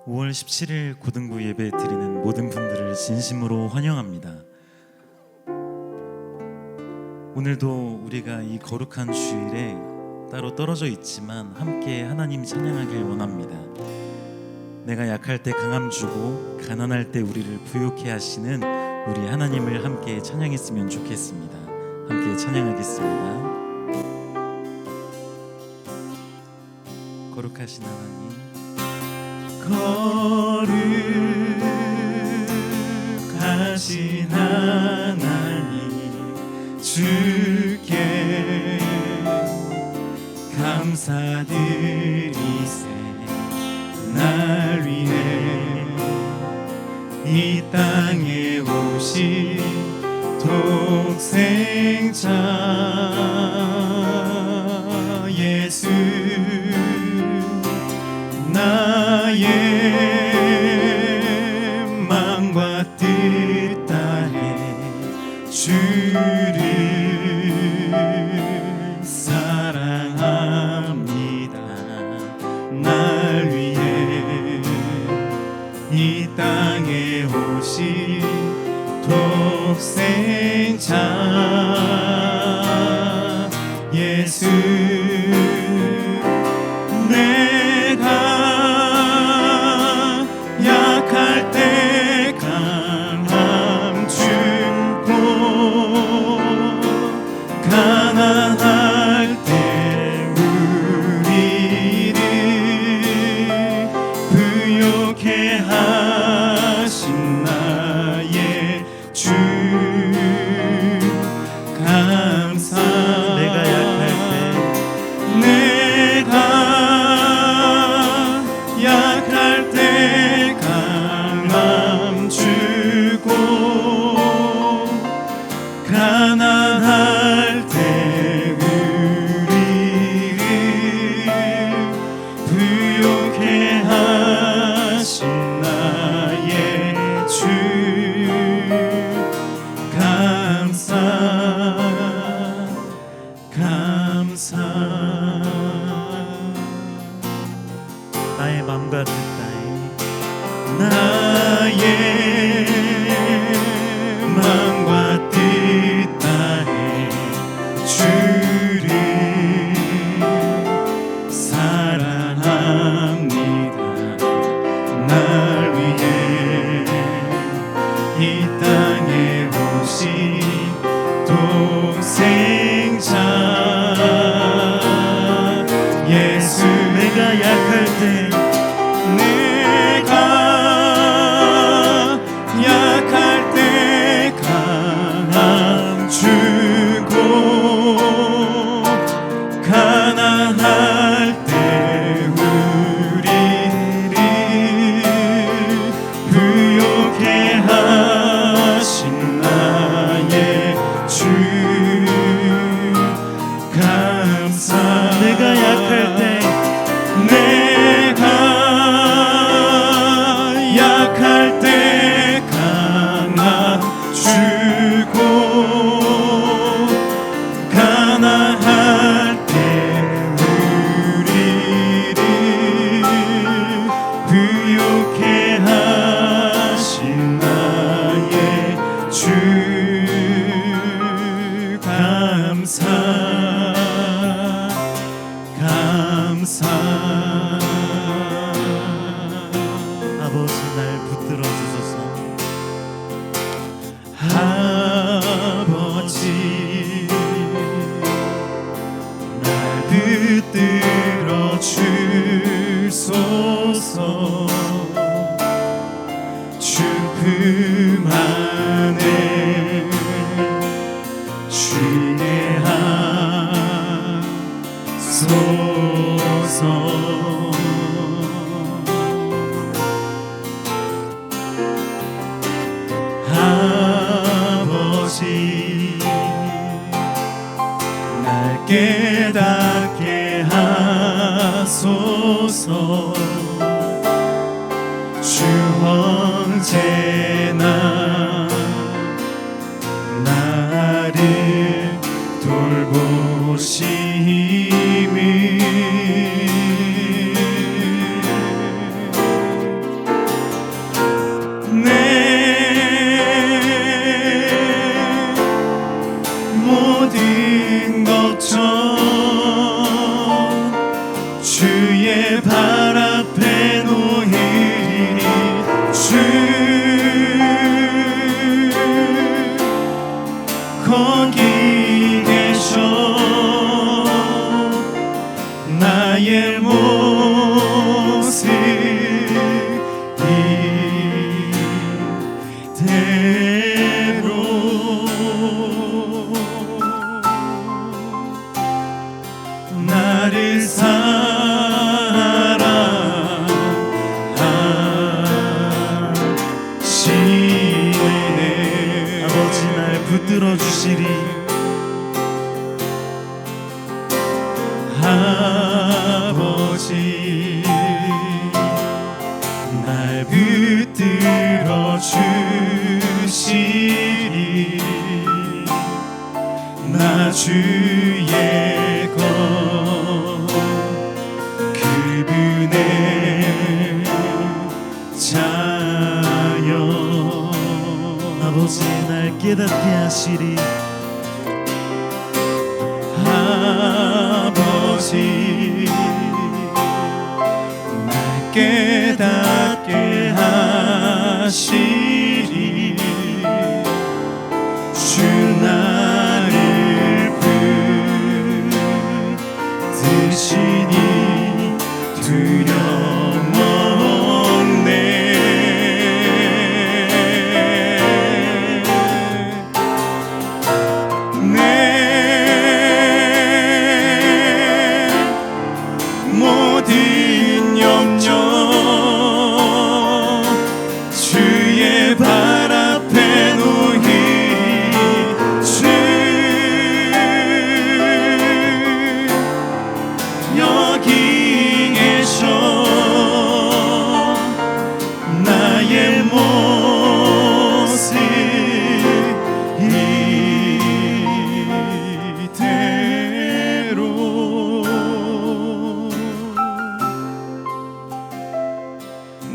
5월 17일 고등부 예배 드리는 모든 분들을 진심으로 환영합니다. 오늘도 우리가 이 거룩한 주일에 따로 떨어져 있지만 함께 하나님 찬양하길 원합니다. 내가 약할 때 강함 주고 가난할 때 우리를 부욕해 하시는 우리 하나님을 함께 찬양했으면 좋겠습니다. 함께 찬양하겠습니다. 거룩하신 하나님, 거룩하신 하나님, 주께 감사드리세. 날 위해 이 땅에 오신 독생자 예수, 나의 마음과 뜻 다해 주를 사랑합니다. 날 위해 이 땅에 오신 독생자 예수, 내가 약할 때 강함 주고 가난할 때 우리를 부욕해 하신 나의 주 감사. 내가 약할 때 내가 약할 때 강함 주고 가난할 때 우리를 부욕해 하신 나의 주 감사. 나의 맘과 뜻 다해 나의 마음과 뜻 다해 주를 사랑합니다. 날 위해 이 땅에 오신 독생자 예수, 내가 약할 때 내가 약할 때 강함 주고 가난할 때 우리를 부욕해 하신 나의 주 감사. 내가 약할 때 내가 약할 때 강함 주고 가난할 때 우리를 부욕해 하신 나의 주 감사. 아버지 날 붙들어 주소서. 아버지 날 붙들어 주소서. 주 품 안에 쉬게 하소서. 아버지 날 깨닫게 하소서. 주 언제나 나를 돌보심이 붙들어 주시리. 아버지 날 붙들어 주시리. 나 주의 것 그분의 자녀. 아버지 날 깨닫게 하시리. 아버지 날 깨닫게 하시리. 주 나를 붙드시니 두려움 없네. 내 모든 염려 주의 발 앞에 놓이리. 주 여기 계셔. 나의 모습 이대로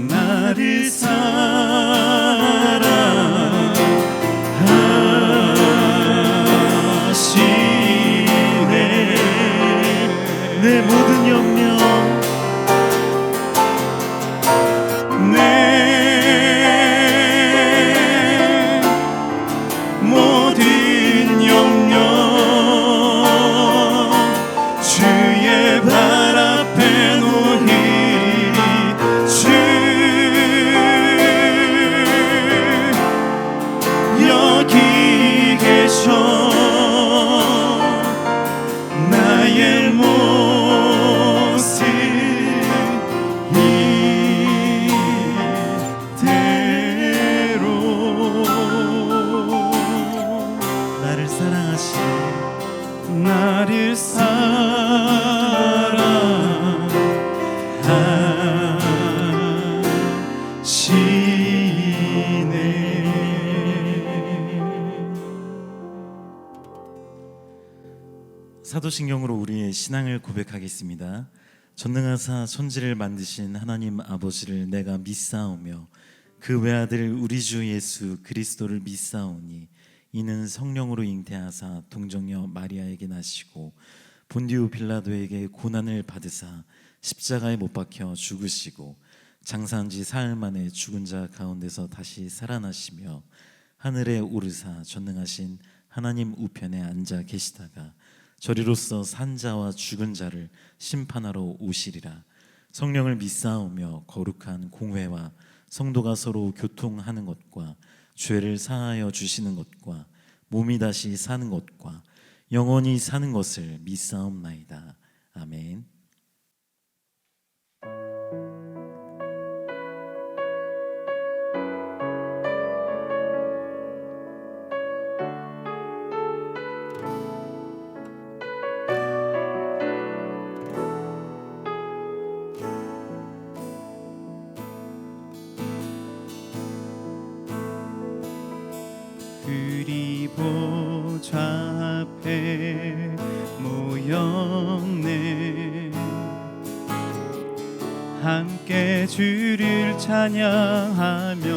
나를 사랑하시네. 내 모든 염려 내 모든 염려 주의 발 앞에 놓이리. 주 여기 계셔. 나의 모습 이대로 나를 사랑하시리. 나를 사랑하시네. 사도신경으로 우리의 신앙을 고백하겠습니다. 전능하사 천지를 만드신 하나님 아버지를 내가 믿사오며 그 외아들 우리 주 예수 그리스도를 믿사오니 이는 성령으로 잉태하사 동정녀 마리아에게 나시고 본디오 빌라도에게 고난을 받으사 십자가에 못 박혀 죽으시고 장사한 지 사흘 만에 죽은 자 가운데서 다시 살아나시며 하늘에 오르사 전능하신 하나님 우편에 앉아 계시다가 저리로서 산 자와 죽은 자를 심판하러 오시리라. 성령을 믿사오며 거룩한 공회와 성도가 서로 교통하는 것과 죄를 사하여 주시는 것과 몸이 다시 사는 것과 영원히 사는 것을 믿사옵나이다. 아멘. 그리 보좌 앞에 모였네. 함께 주를 찬양하며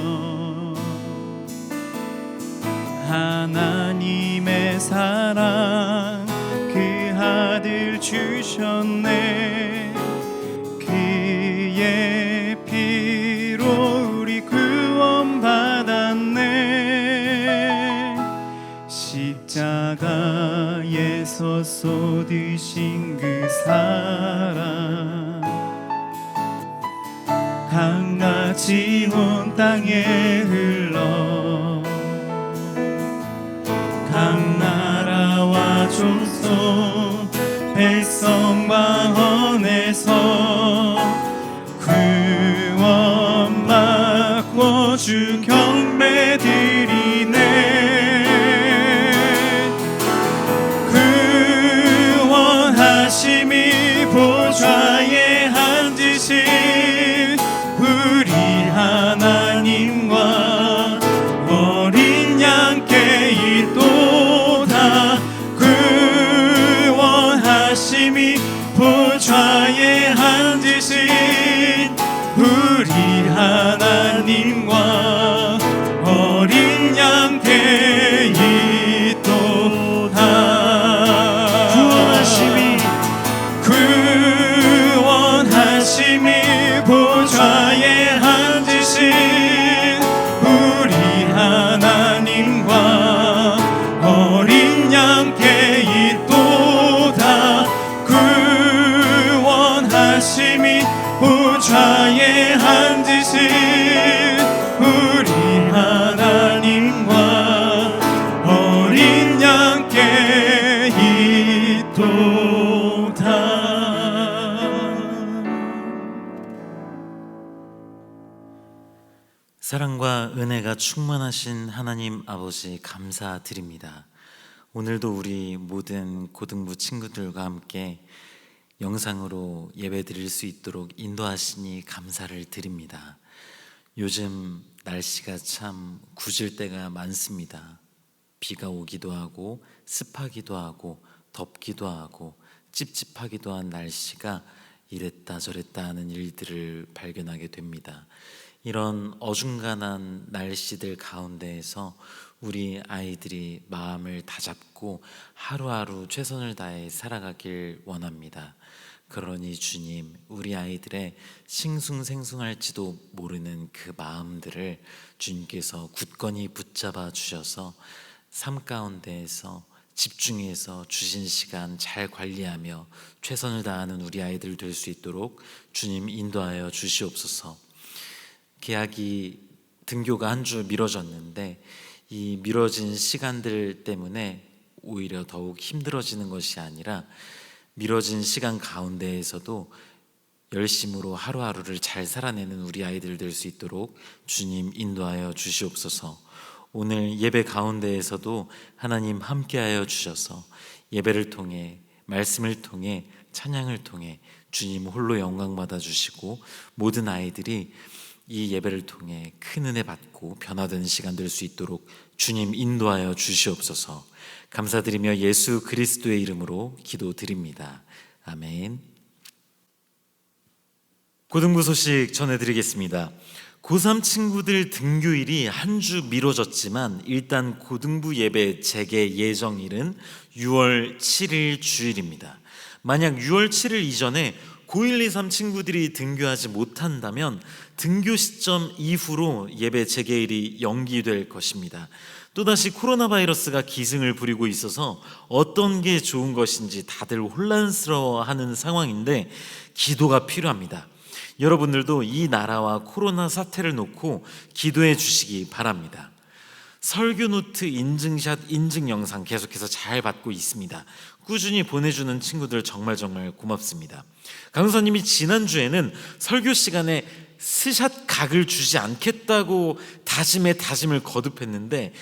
하나님의 사랑 그 아들 주셨네. 그의 피로 우리 구원받았네. 십자가에서 쏟으신 그 사랑 강같이 온 땅에 흘러 각 나라와 족속 백성 방언에서 구원받고 주 경배 드리네. 우리 하나님과 어린 양 되있도다. 구원하심이 보좌에 앉으신 우리 하나님과 어린 양 되있도다. 구원하심이 보좌에 앉으신 우리 하나님과 어린 양께 있도다. 사랑과 은혜가 충만하신 하나님 아버지 감사드립니다. 오늘도 우리 모든 고등부 친구들과 함께 영상으로 예배 드릴 수 있도록 인도하시니 감사를 드립니다. 요즘 날씨가 참 굳을 때가 많습니다. 비가 오기도 하고 습하기도 하고 덥기도 하고 찝찝하기도 한 날씨가 이랬다 저랬다 하는 일들을 발견하게 됩니다. 이런 어중간한 날씨들 가운데에서 우리 아이들이 마음을 다잡고 하루하루 최선을 다해 살아가길 원합니다. 그러니 주님, 우리 아이들의 싱숭생숭할지도 모르는 그 마음들을 주님께서 굳건히 붙잡아 주셔서 삶 가운데에서 집중해서 주신 시간 잘 관리하며 최선을 다하는 우리 아이들 될 수 있도록 주님 인도하여 주시옵소서. 계약이 등교가 한 주 미뤄졌는데 이 미뤄진 시간들 때문에 오히려 더욱 힘들어지는 것이 아니라 미뤄진 시간 가운데에서도 열심으로 하루하루를 잘 살아내는 우리 아이들 될 수 있도록 주님 인도하여 주시옵소서. 오늘 예배 가운데에서도 하나님 함께하여 주셔서 예배를 통해 말씀을 통해 찬양을 통해 주님 홀로 영광 받아 주시고 모든 아이들이 이 예배를 통해 큰 은혜 받고 변화되는 시간 될 수 있도록 주님 인도하여 주시옵소서. 감사드리며 예수 그리스도의 이름으로 기도드립니다. 아멘. 고등부 소식 전해드리겠습니다. 고3 친구들 등교일이 한 주 미뤄졌지만 일단 고등부 예배 재개 예정일은 6월 7일 주일입니다. 만약 6월 7일 이전에 고1, 2, 3 친구들이 등교하지 못한다면 등교 시점 이후로 예배 재개일이 연기될 것입니다. 또다시 코로나 바이러스가 기승을 부리고 있어서 어떤 게 좋은 것인지 다들 혼란스러워하는 상황인데 기도가 필요합니다. 여러분들도 이 나라와 코로나 사태를 놓고 기도해 주시기 바랍니다. 설교 노트 인증샷 인증 영상 계속해서 잘 받고 있습니다. 꾸준히 보내주는 친구들 정말 고맙습니다. 강사님이 지난주에는 설교 시간에 스샷 각을 주지 않겠다고 다짐을 거듭했는데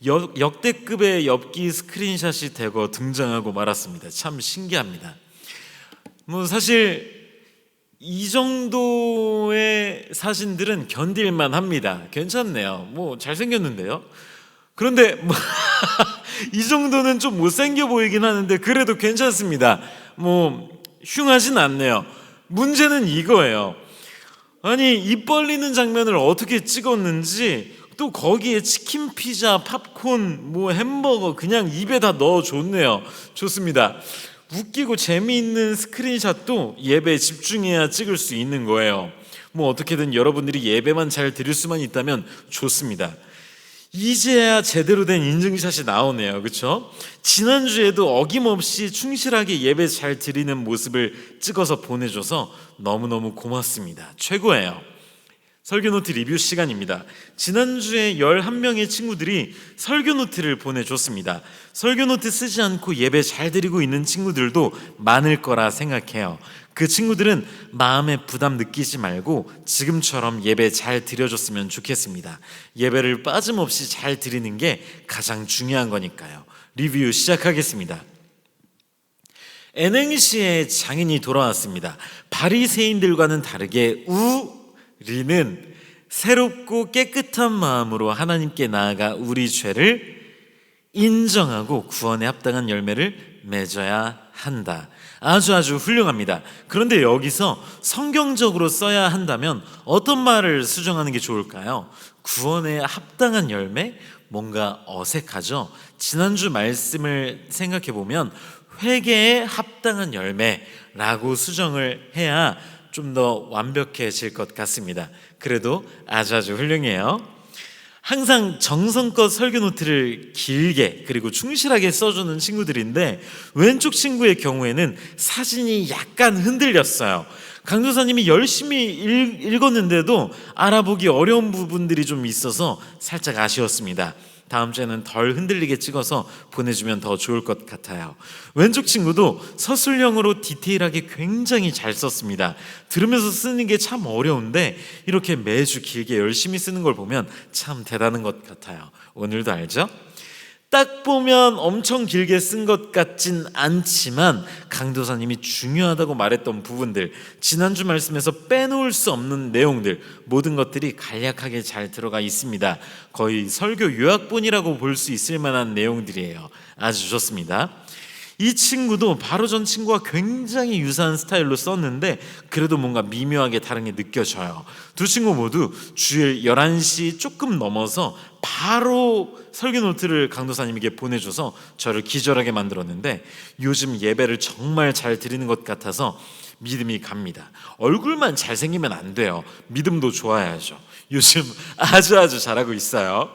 역대급의 엽기 스크린샷이 되고 등장하고 말았습니다. 참 신기합니다. 사실 이 정도의 사진들은 견딜만 합니다. 괜찮네요. 잘생겼는데요. 그런데 이 정도는 좀 못생겨 보이긴 하는데 그래도 괜찮습니다. 흉하진 않네요. 문제는 이거예요. 아니, 입 벌리는 장면을 어떻게 찍었는지, 또 거기에 치킨, 피자, 팝콘, 햄버거 그냥 입에 다 넣어줬네요. 좋습니다. 웃기고 재미있는 스크린샷도 예배에 집중해야 찍을 수 있는 거예요. 어떻게든 여러분들이 예배만 잘 드릴 수만 있다면 좋습니다. 이제야 제대로 된 인증샷이 나오네요. 그렇죠? 지난주에도 어김없이 충실하게 예배 잘 드리는 모습을 찍어서 보내줘서 너무너무 고맙습니다. 최고예요. 설교노트 리뷰 시간입니다. 지난주에 11명의 친구들이 설교노트를 보내줬습니다. 설교노트 쓰지 않고 예배 잘 드리고 있는 친구들도 많을 거라 생각해요. 그 친구들은 마음에 부담 느끼지 말고 지금처럼 예배 잘 드려줬으면 좋겠습니다. 예배를 빠짐없이 잘 드리는 게 가장 중요한 거니까요. 리뷰 시작하겠습니다. N행시의 장인이 돌아왔습니다. 바리새인들과는 다르게 우리는 새롭고 깨끗한 마음으로 하나님께 나아가 우리 죄를 인정하고 구원에 합당한 열매를 맺어야 한다. 아주 훌륭합니다. 그런데 여기서 성경적으로 써야 한다면 어떤 말을 수정하는 게 좋을까요? 구원에 합당한 열매? 뭔가 어색하죠? 지난주 말씀을 생각해 보면 회개에 합당한 열매라고 수정을 해야 좀 더 완벽해질 것 같습니다. 그래도 아주 훌륭해요. 항상 정성껏 설교 노트를 길게 그리고 충실하게 써주는 친구들인데, 왼쪽 친구의 경우에는 사진이 약간 흔들렸어요. 강도사님이 열심히 읽었는데도 알아보기 어려운 부분들이 좀 있어서 살짝 아쉬웠습니다. 다음 주에는 덜 흔들리게 찍어서 보내주면 더 좋을 것 같아요. 왼쪽 친구도 서술형으로 디테일하게 굉장히 잘 썼습니다. 들으면서 쓰는 게 참 어려운데 이렇게 매주 길게 열심히 쓰는 걸 보면 참 대단한 것 같아요. 오늘도 알죠? 딱 보면 엄청 길게 쓴 것 같진 않지만 강도사님이 중요하다고 말했던 부분들, 지난주 말씀에서 빼놓을 수 없는 내용들, 모든 것들이 간략하게 잘 들어가 있습니다. 거의 설교 요약본이라고 볼 수 있을 만한 내용들이에요. 아주 좋습니다. 이 친구도 바로 전 친구와 굉장히 유사한 스타일로 썼는데 그래도 뭔가 미묘하게 다른 게 느껴져요. 두 친구 모두 주일 11시 조금 넘어서 바로 설교 노트를 강도사님에게 보내줘서 저를 기절하게 만들었는데, 요즘 예배를 정말 잘 드리는 것 같아서 믿음이 갑니다. 얼굴만 잘생기면 안 돼요. 믿음도 좋아야죠. 요즘 아주 잘하고 있어요.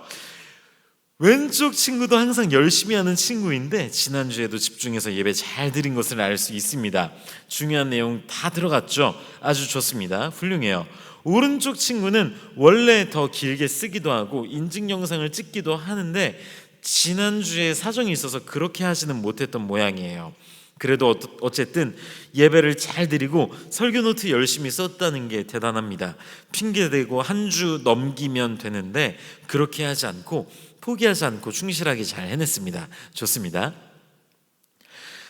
왼쪽 친구도 항상 열심히 하는 친구인데 지난주에도 집중해서 예배 잘 드린 것을 알 수 있습니다. 중요한 내용 다 들어갔죠? 아주 좋습니다. 훌륭해요. 오른쪽 친구는 원래 더 길게 쓰기도 하고 인증 영상을 찍기도 하는데 지난주에 사정이 있어서 그렇게 하지는 못했던 모양이에요. 그래도 어쨌든 예배를 잘 드리고 설교 노트 열심히 썼다는 게 대단합니다. 핑계대고 한 주 넘기면 되는데 그렇게 하지 않고, 포기하지 않고 충실하게 잘 해냈습니다. 좋습니다.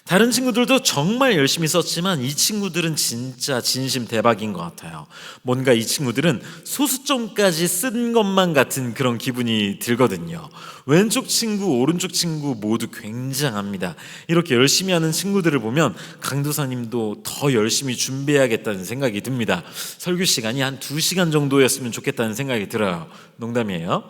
다른 친구들도 정말 열심히 썼지만 이 친구들은 진짜 진심 대박인 것 같아요. 뭔가 이 친구들은 소수점까지 쓴 것만 같은 그런 기분이 들거든요. 왼쪽 친구, 오른쪽 친구 모두 굉장합니다. 이렇게 열심히 하는 친구들을 보면 강도사님도 더 열심히 준비해야겠다는 생각이 듭니다. 설교 시간이 한 2시간 정도였으면 좋겠다는 생각이 들어요. 농담이에요.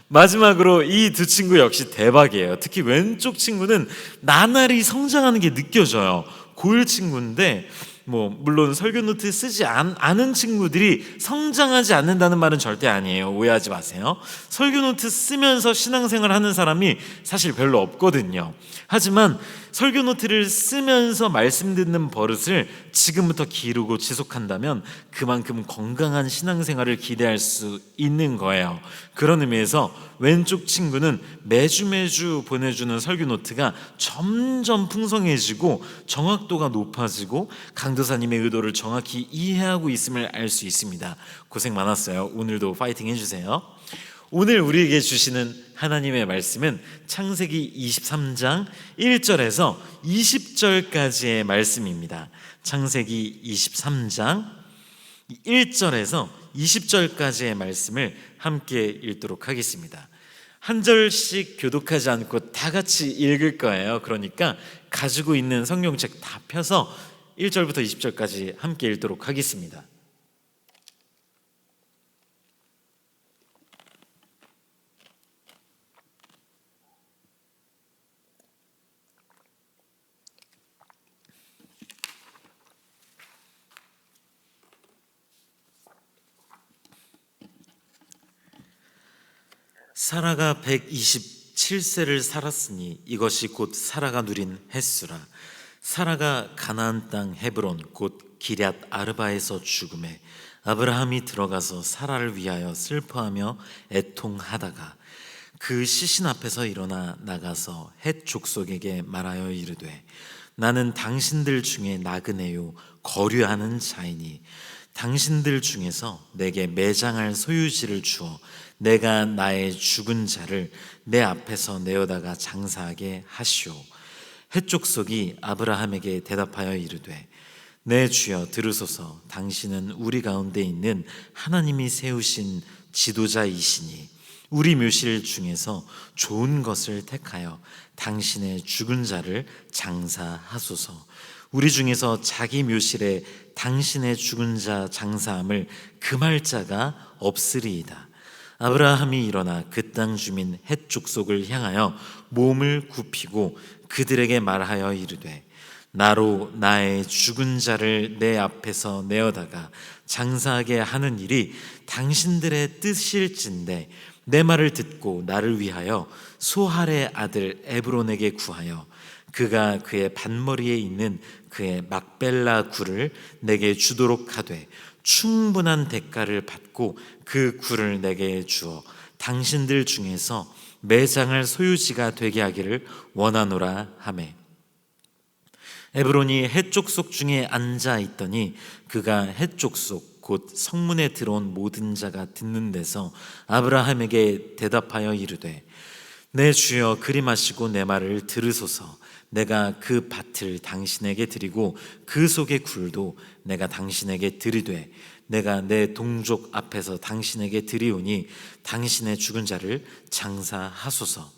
마지막으로 이 두 친구 역시 대박이에요. 특히 왼쪽 친구는 나날이 성장하는 게 느껴져요. 고1 친구인데 물론 설교 노트 쓰지 않은 친구들이 성장하지 않는다는 말은 절대 아니에요. 오해하지 마세요. 설교 노트 쓰면서 신앙생활 하는 사람이 사실 별로 없거든요. 하지만 설교 노트를 쓰면서 말씀 듣는 버릇을 지금부터 기르고 지속한다면 그만큼 건강한 신앙생활을 기대할 수 있는 거예요. 그런 의미에서 왼쪽 친구는 매주 보내주는 설교 노트가 점점 풍성해지고 정확도가 높아지고 강도사님의 의도를 정확히 이해하고 있음을 알 수 있습니다. 고생 많았어요. 오늘도 파이팅 해주세요. 오늘 우리에게 주시는 하나님의 말씀은 창세기 23장 1절에서 20절까지의 말씀입니다. 창세기 23장 1절에서 20절까지의 말씀을 함께 읽도록 하겠습니다. 한 절씩 교독하지 않고 다 같이 읽을 거예요. 그러니까 가지고 있는 성경책 다 펴서 1절부터 20절까지 함께 읽도록 하겠습니다. 사라가 127세를 살았으니 이것이 곧 사라가 누린 햇수라. 사라가 가나안 땅 헤브론 곧 기럇 아르바에서 죽음에 아브라함이 들어가서 사라를 위하여 슬퍼하며 애통하다가 그 시신 앞에서 일어나 나가서 헷 족속에게 말하여 이르되 나는 당신들 중에 나그네요 거류하는 자이니 당신들 중에서 내게 매장할 소유지를 주어 내가 나의 죽은 자를 내 앞에서 내어다가 장사하게 하시오. 헷 족속이 아브라함에게 대답하여 이르되 내 주여 들으소서. 당신은 우리 가운데 있는 하나님이 세우신 지도자이시니 우리 묘실 중에서 좋은 것을 택하여 당신의 죽은 자를 장사하소서. 우리 중에서 자기 묘실에 당신의 죽은 자 장사함을 금할 자가 없으리이다. 아브라함이 일어나 그 땅 주민 헷 족속을 향하여 몸을 굽히고 그들에게 말하여 이르되, 나로 나의 죽은 자를 내 앞에서 내어다가 장사하게 하는 일이 당신들의 뜻일진데 내 말을 듣고 나를 위하여 소할의 아들 에브론에게 구하여 그가 그의 반머리에 있는 그의 막벨라 굴을 내게 주도록 하되 충분한 대가를 받고 그 굴을 내게 주어 당신들 중에서 매장할 소유지가 되게 하기를 원하노라 하매, 에브론이 헷 족속 중에 앉아 있더니 그가 헷 족속 곧 성문에 들어온 모든 자가 듣는 데서 아브라함에게 대답하여 이르되, 내 주여 그리 마시고 내 말을 들으소서. 내가 그 밭을 당신에게 드리고 그 속의 굴도 내가 당신에게 드리되 내가 내 동족 앞에서 당신에게 드리오니 당신의 죽은 자를 장사하소서.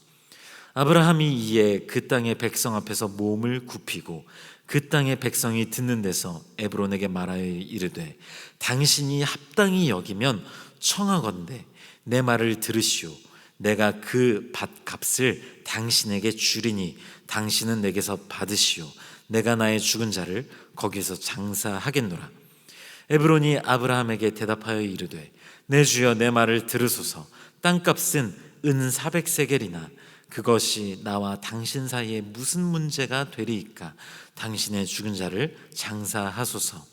아브라함이 이에 그 땅의 백성 앞에서 몸을 굽히고 그 땅의 백성이 듣는 데서 에브론에게 말하여 이르되, 당신이 합당히 여기면 청하건대 내 말을 들으시오. 내가 그 밭값을 당신에게 주리니 당신은 내게서 받으시오. 내가 나의 죽은 자를 거기서 장사하겠노라. 에브론이 아브라함에게 대답하여 이르되, 내 주여 내 말을 들으소서. 땅값은 은 400세겔이나 그것이 나와 당신 사이에 무슨 문제가 되리이까? 당신의 죽은 자를 장사하소서.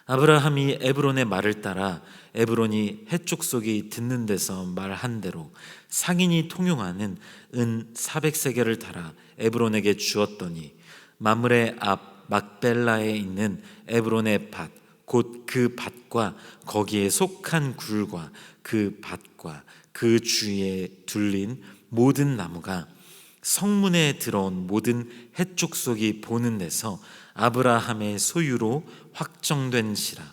아브라함이 에브론의 말을 따라 에브론이 헷 족속이 듣는 데서 말한 대로 상인이 통용하는 은 400세겔을 달아 에브론에게 주었더니 마므레 앞 막벨라에 있는 에브론의 밭 곧 그 밭과 거기에 속한 굴과 그 밭과 그 주위에 둘린 모든 나무가 성문에 들어온 모든 헷 족속이 보는 데서 아브라함의 소유로 확정된시라.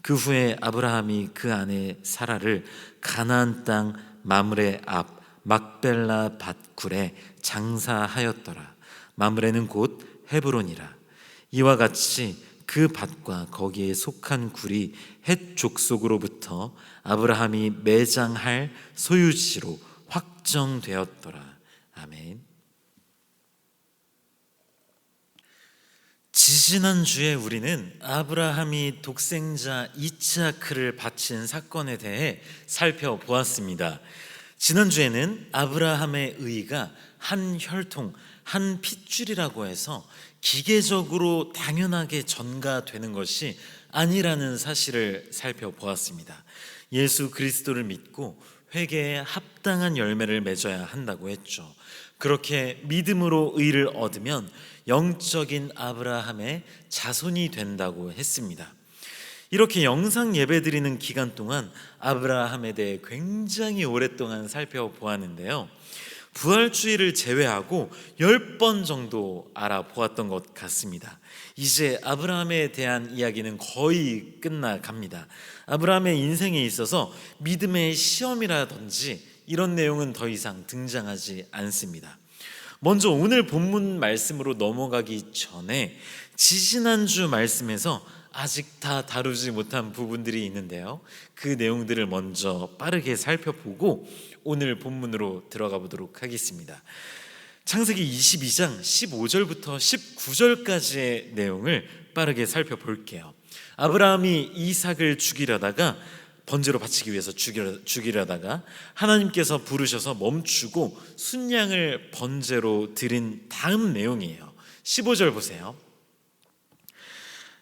그 후에 아브라함이 그 아내 사라를 가나안 땅 마므레 앞 막벨라 밭굴에 장사하였더라. 마므레는 곧 헤브론이라. 이와 같이 그 밭과 거기에 속한 굴이 헷 족속으로부터 아브라함이 매장할 소유지로 확정되었더라. 아멘. 지지난주에 우리는 아브라함이 독생자 이츠하크를 바친 사건에 대해 살펴보았습니다. 지난주에는 아브라함의 의의가 한 혈통, 한 핏줄이라고 해서 기계적으로 당연하게 전가되는 것이 아니라는 사실을 살펴보았습니다. 예수 그리스도를 믿고 회개에 합당한 열매를 맺어야 한다고 했죠. 그렇게 믿음으로 의를 얻으면 영적인 아브라함의 자손이 된다고 했습니다. 이렇게 영상 예배드리는 기간 동안 아브라함에 대해 굉장히 오랫동안 살펴보았는데요. 부활주의를 제외하고 10번 정도 알아보았던 것 같습니다. 이제 아브라함에 대한 이야기는 거의 끝나갑니다. 아브라함의 인생에 있어서 믿음의 시험이라든지 이런 내용은 더 이상 등장하지 않습니다. 먼저 오늘 본문 말씀으로 넘어가기 전에 지지난주 말씀에서 아직 다 다루지 못한 부분들이 있는데요. 그 내용들을 먼저 빠르게 살펴보고 오늘 본문으로 들어가 보도록 하겠습니다. 창세기 22장 15절부터 19절까지의 내용을 빠르게 살펴볼게요. 아브라함이 이삭을 죽이려다가 번제로 바치기 위해서 죽이려다가 하나님께서 부르셔서 멈추고 순양을 번제로 드린 다음 내용이에요. 15절 보세요.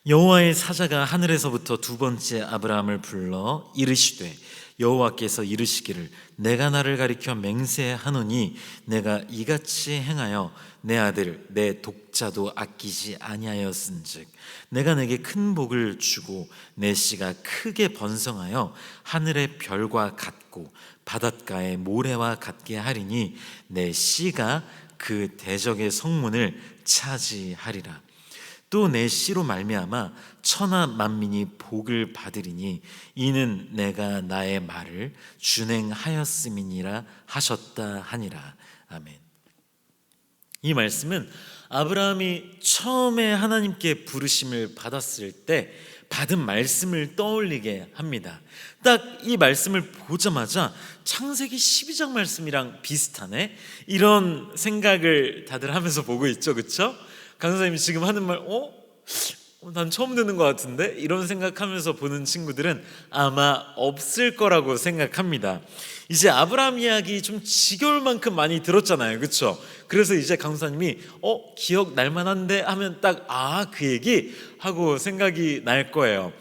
여호와의 사자가 하늘에서부터 두 번째 아브라함을 불러 이르시되, 여호와께서 이르시기를 내가 나를 가리켜 맹세하노니 내가 이같이 행하여 내 아들 내 독자도 아끼지 아니하였은즉 내가 내게 큰 복을 주고 내 씨가 크게 번성하여 하늘의 별과 같고 바닷가의 모래와 같게 하리니 내 씨가 그 대적의 성문을 차지하리라. 또 내 씨로 말미암아 천하 만민이 복을 받으리니 이는 내가 나의 말을 준행하였음이니라 하셨다 하니라. 아멘. 이 말씀은 아브라함이 처음에 하나님께 부르심을 받았을 때 받은 말씀을 떠올리게 합니다. 딱 이 말씀을 보자마자 창세기 12장 말씀이랑 비슷하네, 이런 생각을 다들 하면서 보고 있죠, 그렇죠? 강사님이 지금 하는 말, 난 처음 듣는 것 같은데? 이런 생각하면서 보는 친구들은 아마 없을 거라고 생각합니다. 이제 아브라함 이야기 좀 지겨울 만큼 많이 들었잖아요, 그렇죠? 그래서 이제 강사님이 기억 날만한데 하면 딱 그 얘기 하고 생각이 날 거예요.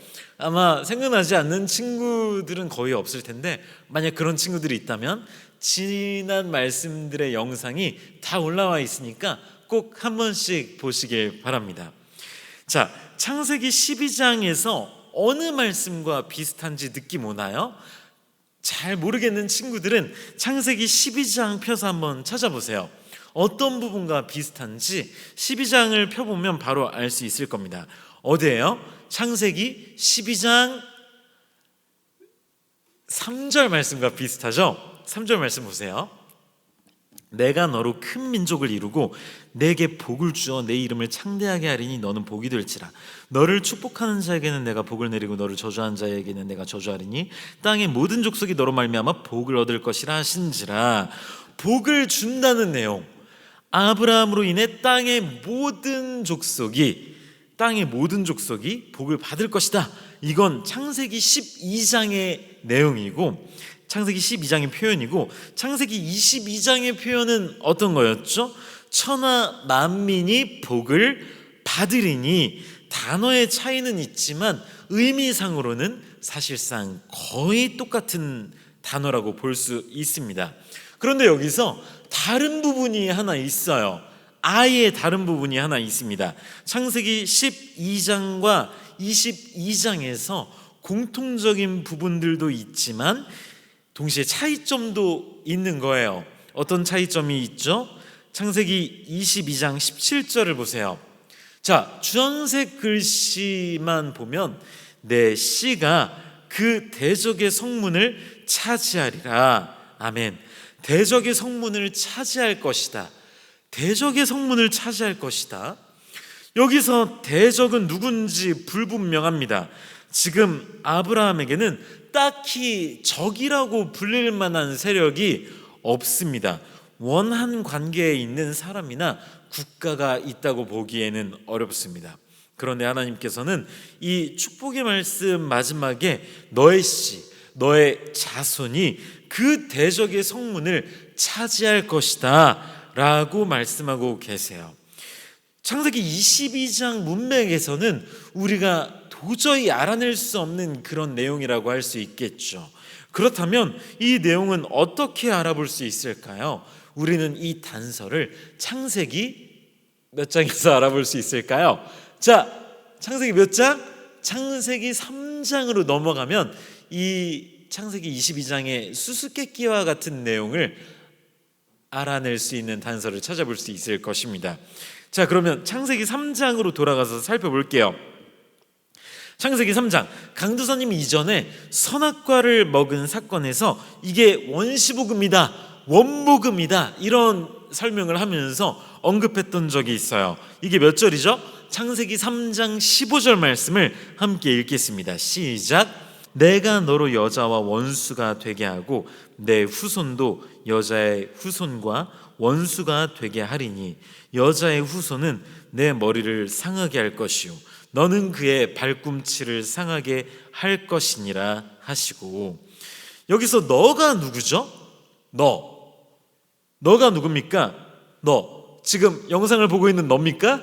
아마 생각나지 않는 친구들은 거의 없을 텐데, 만약 그런 친구들이 있다면 지난 말씀들의 영상이 다 올라와 있으니까 꼭 한 번씩 보시길 바랍니다. 자, 창세기 12장에서 어느 말씀과 비슷한지 느낌 오나요? 잘 모르겠는 친구들은 창세기 12장 펴서 한번 찾아보세요. 어떤 부분과 비슷한지 12장을 펴보면 바로 알 수 있을 겁니다. 어디예요? 창세기 12장 3절 말씀과 비슷하죠? 3절 말씀 보세요. 내가 너로 큰 민족을 이루고 내게 복을 주어 내 이름을 창대하게 하리니 너는 복이 될지라. 너를 축복하는 자에게는 내가 복을 내리고 너를 저주하는 자에게는 내가 저주하리니 땅의 모든 족속이 너로 말미암아 복을 얻을 것이라 하신지라. 복을 준다는 내용, 아브라함으로 인해 땅의 모든 족속이 복을 받을 것이다. 이건 창세기 12장의 내용이고, 창세기 12장의 표현이고, 창세기 22장의 표현은 어떤 거였죠? 천하 만민이 복을 받으리니. 단어의 차이는 있지만 의미상으로는 사실상 거의 똑같은 단어라고 볼 수 있습니다. 그런데 여기서 다른 부분이 하나 있어요. 아예 다른 부분이 하나 있습니다. 창세기 12장과 22장에서 공통적인 부분들도 있지만 동시에 차이점도 있는 거예요. 어떤 차이점이 있죠? 창세기 22장 17절을 보세요. 자, 주황색 글씨만 보면 내 씨가 그 대적의 성문을 차지하리라. 아멘. 대적의 성문을 차지할 것이다. 대적의 성문을 차지할 것이다. 여기서 대적은 누군지 불분명합니다. 지금 아브라함에게는 딱히 적이라고 불릴 만한 세력이 없습니다. 원한 관계에 있는 사람이나 국가가 있다고 보기에는 어렵습니다. 그런데 하나님께서는 이 축복의 말씀 마지막에 너의 씨, 너의 자손이 그 대적의 성문을 차지할 것이다 라고 말씀하고 계세요. 창세기 22장 문맥에서는 우리가 도저히 알아낼 수 없는 그런 내용이라고 할 수 있겠죠. 그렇다면 이 내용은 어떻게 알아볼 수 있을까요? 우리는 이 단서를 창세기 몇 장에서 알아볼 수 있을까요? 자, 창세기 몇 장? 창세기 3장으로 넘어가면 이 창세기 22장의 수수께끼와 같은 내용을 알아낼 수 있는 단서를 찾아볼 수 있을 것입니다. 자, 그러면 창세기 3장으로 돌아가서 살펴볼게요. 창세기 3장, 강두사님이 이전에 선악과를 먹은 사건에서 이게 원시복음이다, 원복음이다 이런 설명을 하면서 언급했던 적이 있어요. 이게 몇 절이죠? 창세기 3장 15절 말씀을 함께 읽겠습니다. 시작. 내가 너로 여자와 원수가 되게 하고 내 후손도 여자의 후손과 원수가 되게 하리니 여자의 후손은 내 머리를 상하게 할 것이요 너는 그의 발꿈치를 상하게 할 것이니라 하시고, 여기서 너가 누구죠? 너가 누굽니까? 너 지금 영상을 보고 있는 너입니까?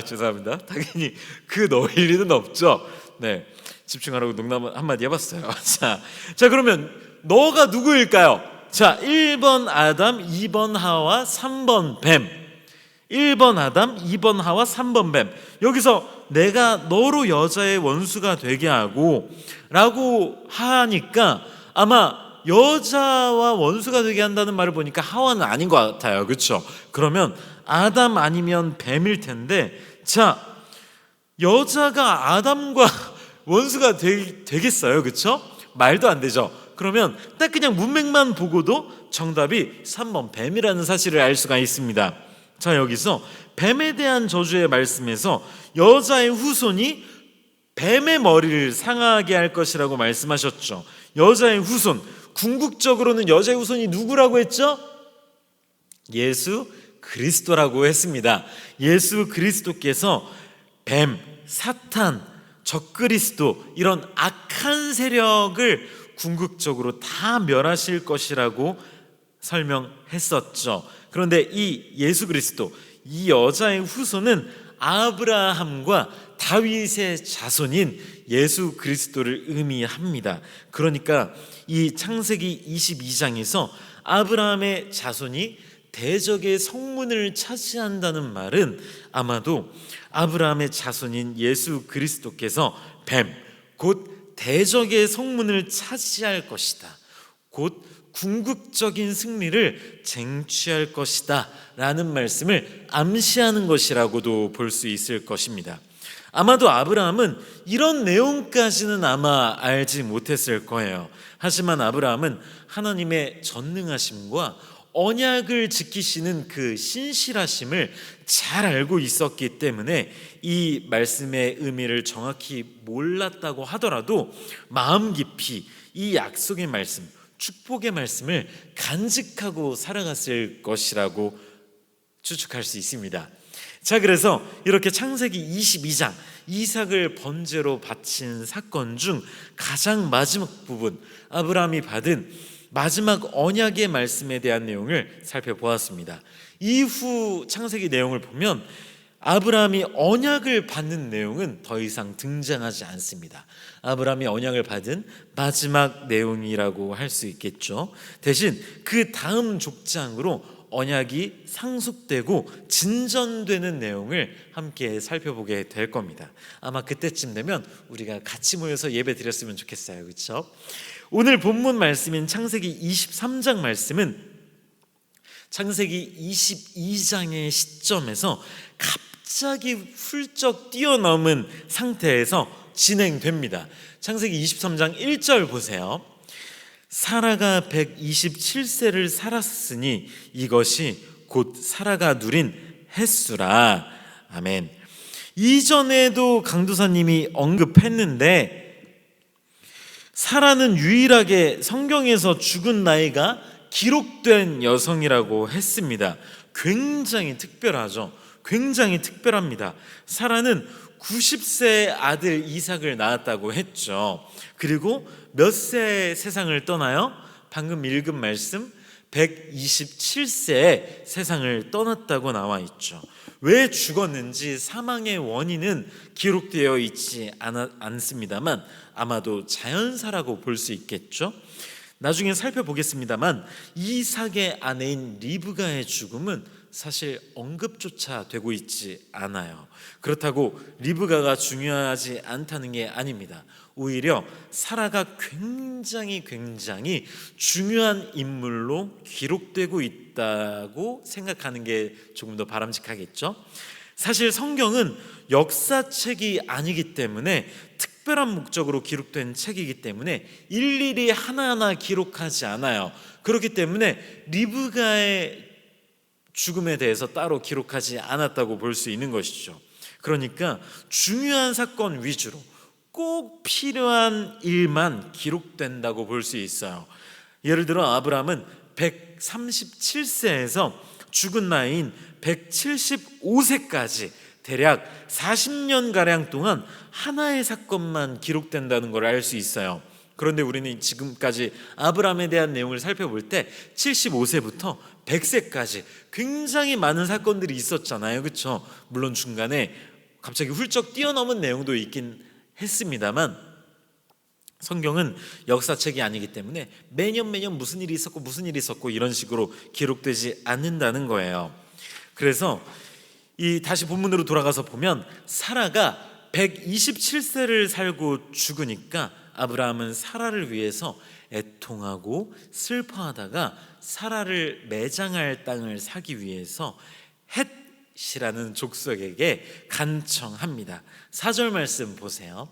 죄송합니다. 당연히 그 너일 리는 없죠. 네, 집중하라고 농담 한마디 해봤어요. 자 그러면 너가 누구일까요? 자, 1번 아담, 2번 하와, 3번 뱀. 1번 아담, 2번 하와, 3번 뱀. 여기서 내가 너로 여자의 원수가 되게 하고 라고 하니까 아마 여자와 원수가 되게 한다는 말을 보니까 하와는 아닌 것 같아요. 그렇죠? 그러면 아담 아니면 뱀일 텐데, 자, 여자가 아담과 원수가 되겠어요? 그렇죠? 말도 안 되죠. 그러면 딱 그냥 문맥만 보고도 정답이 3번 뱀이라는 사실을 알 수가 있습니다. 자, 여기서 뱀에 대한 저주의 말씀에서 여자의 후손이 뱀의 머리를 상하게 할 것이라고 말씀하셨죠. 여자의 후손, 궁극적으로는 여자의 후손이 누구라고 했죠? 예수 그리스도라고 했습니다. 예수 그리스도께서 뱀, 사탄, 적그리스도, 이런 악한 세력을 궁극적으로 다 멸하실 것이라고 설명했었죠. 그런데 이 예수 그리스도, 이 여자의 후손은 아브라함과 다윗의 자손인 예수 그리스도를 의미합니다. 그러니까 이 창세기 22장에서 아브라함의 자손이 대적의 성문을 차지한다는 말은 아마도 아브라함의 자손인 예수 그리스도께서 뱀, 곧 대적의 성문을 차지할 것이다, 곧 궁극적인 승리를 쟁취할 것이다 라는 말씀을 암시하는 것이라고도 볼 수 있을 것입니다. 아마도 아브라함은 이런 내용까지는 아마 알지 못했을 거예요. 하지만 아브라함은 하나님의 전능하심과 언약을 지키시는 그 신실하심을 잘 알고 있었기 때문에 이 말씀의 의미를 정확히 몰랐다고 하더라도 마음 깊이 이 약속의 말씀, 축복의 말씀을 간직하고 살아갔을 것이라고 추측할 수 있습니다. 자, 그래서 이렇게 창세기 22장 이삭을 번제로 바친 사건 중 가장 마지막 부분, 아브라함이 받은 마지막 언약의 말씀에 대한 내용을 살펴보았습니다. 이후 창세기 내용을 보면 아브라함이 언약을 받는 내용은 더 이상 등장하지 않습니다. 아브라함이 언약을 받은 마지막 내용이라고 할 수 있겠죠. 대신 그 다음 족장으로 언약이 상속되고 진전되는 내용을 함께 살펴보게 될 겁니다. 아마 그때쯤 되면 우리가 같이 모여서 예배 드렸으면 좋겠어요. 그렇죠? 오늘 본문 말씀인 창세기 23장 말씀은 창세기 22장의 시점에서 갑자기 훌쩍 뛰어넘은 상태에서 진행됩니다. 창세기 23장 1절 보세요. 사라가 127세를 살았으니 이것이 곧 사라가 누린 햇수라. 아멘. 이전에도 강도사님이 언급했는데 사라는 유일하게 성경에서 죽은 나이가 기록된 여성이라고 했습니다. 굉장히 특별하죠. 굉장히 특별합니다. 사라는 90세 아들 이삭을 낳았다고 했죠. 그리고 몇 세 세상을 떠나요? 방금 읽은 말씀 127세에 세상을 떠났다고 나와 있죠. 왜 죽었는지 사망의 원인은 기록되어 있지 않습니다만 아마도 자연사라고 볼 수 있겠죠. 나중에 살펴보겠습니다만 이삭의 아내인 리브가의 죽음은 사실 언급조차 되고 있지 않아요. 그렇다고 리브가가 중요하지 않다는 게 아닙니다. 오히려 사라가 굉장히 중요한 인물로 기록되고 있다고 생각하는 게 조금 더 바람직하겠죠. 사실 성경은 역사책이 아니기 때문에 특별한 목적으로 기록된 책이기 때문에 일일이 하나하나 기록하지 않아요. 그렇기 때문에 리브가의 죽음에 대해서 따로 기록하지 않았다고 볼 수 있는 것이죠. 그러니까 중요한 사건 위주로 꼭 필요한 일만 기록된다고 볼 수 있어요. 예를 들어 아브라함은 137세에서 죽은 나이인 175세까지 대략 40년가량 동안 하나의 사건만 기록된다는 걸 알 수 있어요. 그런데 우리는 지금까지 아브라함에 대한 내용을 살펴볼 때 75세부터 100세까지 굉장히 많은 사건들이 있었잖아요. 그렇죠? 물론 중간에 갑자기 훌쩍 뛰어넘은 내용도 있긴 했습니다만 성경은 역사책이 아니기 때문에 매년 무슨 일이 있었고 이런 식으로 기록되지 않는다는 거예요. 그래서 다시 본문으로 돌아가서 보면 사라가 127세를 살고 죽으니까 아브라함은 사라를 위해서 애통하고 슬퍼하다가 사라를 매장할 땅을 사기 위해서 헷이라는 족속에게 간청합니다. 4절 말씀 보세요.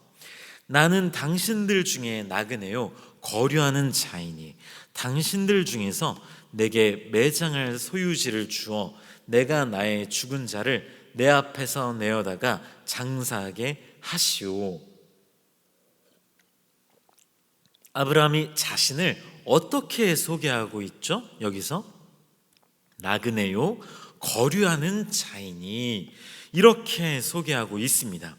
나는 당신들 중에 나그네요 거류하는 자이니 당신들 중에서 내게 매장할 소유지를 주어 내가 나의 죽은 자를 내 앞에서 내어다가 장사하게 하시오. 아브라함이 자신을 어떻게 소개하고 있죠? 여기서 나그네요 거류하는 자이니 이렇게 소개하고 있습니다.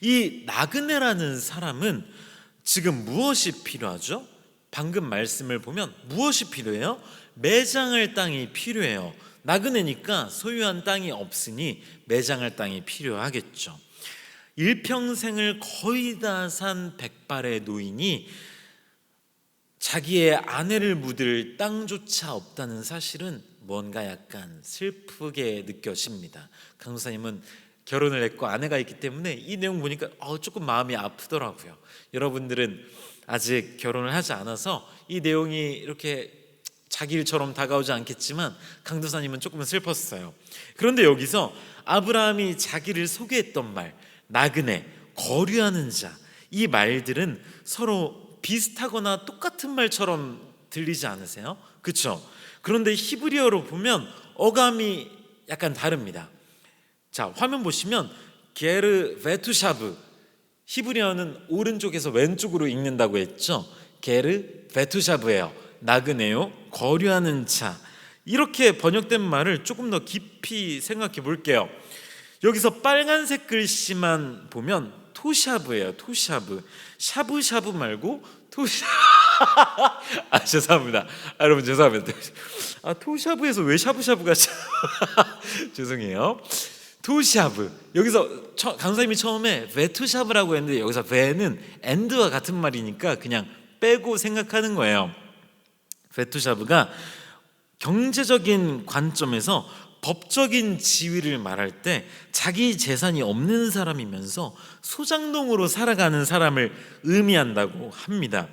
이 나그네라는 사람은 지금 무엇이 필요하죠? 방금 말씀을 보면 무엇이 필요해요? 매장할 땅이 필요해요. 나그네니까 소유한 땅이 없으니 매장할 땅이 필요하겠죠. 일평생을 거의 다 산 백발의 노인이 자기의 아내를 묻을 땅조차 없다는 사실은 뭔가 약간 슬프게 느껴집니다. 강도사님은 결혼을 했고 아내가 있기 때문에 이 내용 보니까 조금 마음이 아프더라고요. 여러분들은 아직 결혼을 하지 않아서 이 내용이 이렇게 자기 일처럼 다가오지 않겠지만 강도사님은 조금은 슬펐어요. 그런데 여기서 아브라함이 자기를 소개했던 말 나그네, 거류하는 자 이 말들은 서로 비슷하거나 똑같은 말처럼 들리지 않으세요? 그렇죠? 그런데 히브리어로 보면 어감이 약간 다릅니다. 자, 화면 보시면 게르 베투샤브 히브리어는 오른쪽에서 왼쪽으로 읽는다고 했죠. 게르 베투샤브예요. 나그네요 거류하는 자 이렇게 번역된 말을 조금 더 깊이 생각해 볼게요. 여기서 빨간색 글씨만 보면 토샤브예요. 토샤브 샤브샤브 말고 죄송합니다. 여러분 죄송합니다. 토샤브에서 왜 샤브샤브가 죄송해요. 토샤브 여기서 강사님이 처음에 베투샤브라고 했는데 여기서 베는 엔드와 같은 말이니까 그냥 빼고 생각하는 거예요. 베투샤브가 경제적인 관점에서 법적인 지위를 말할 때 자기 재산이 없는 사람이면서 소장농으로 살아가는 사람을 의미한다고 합니다.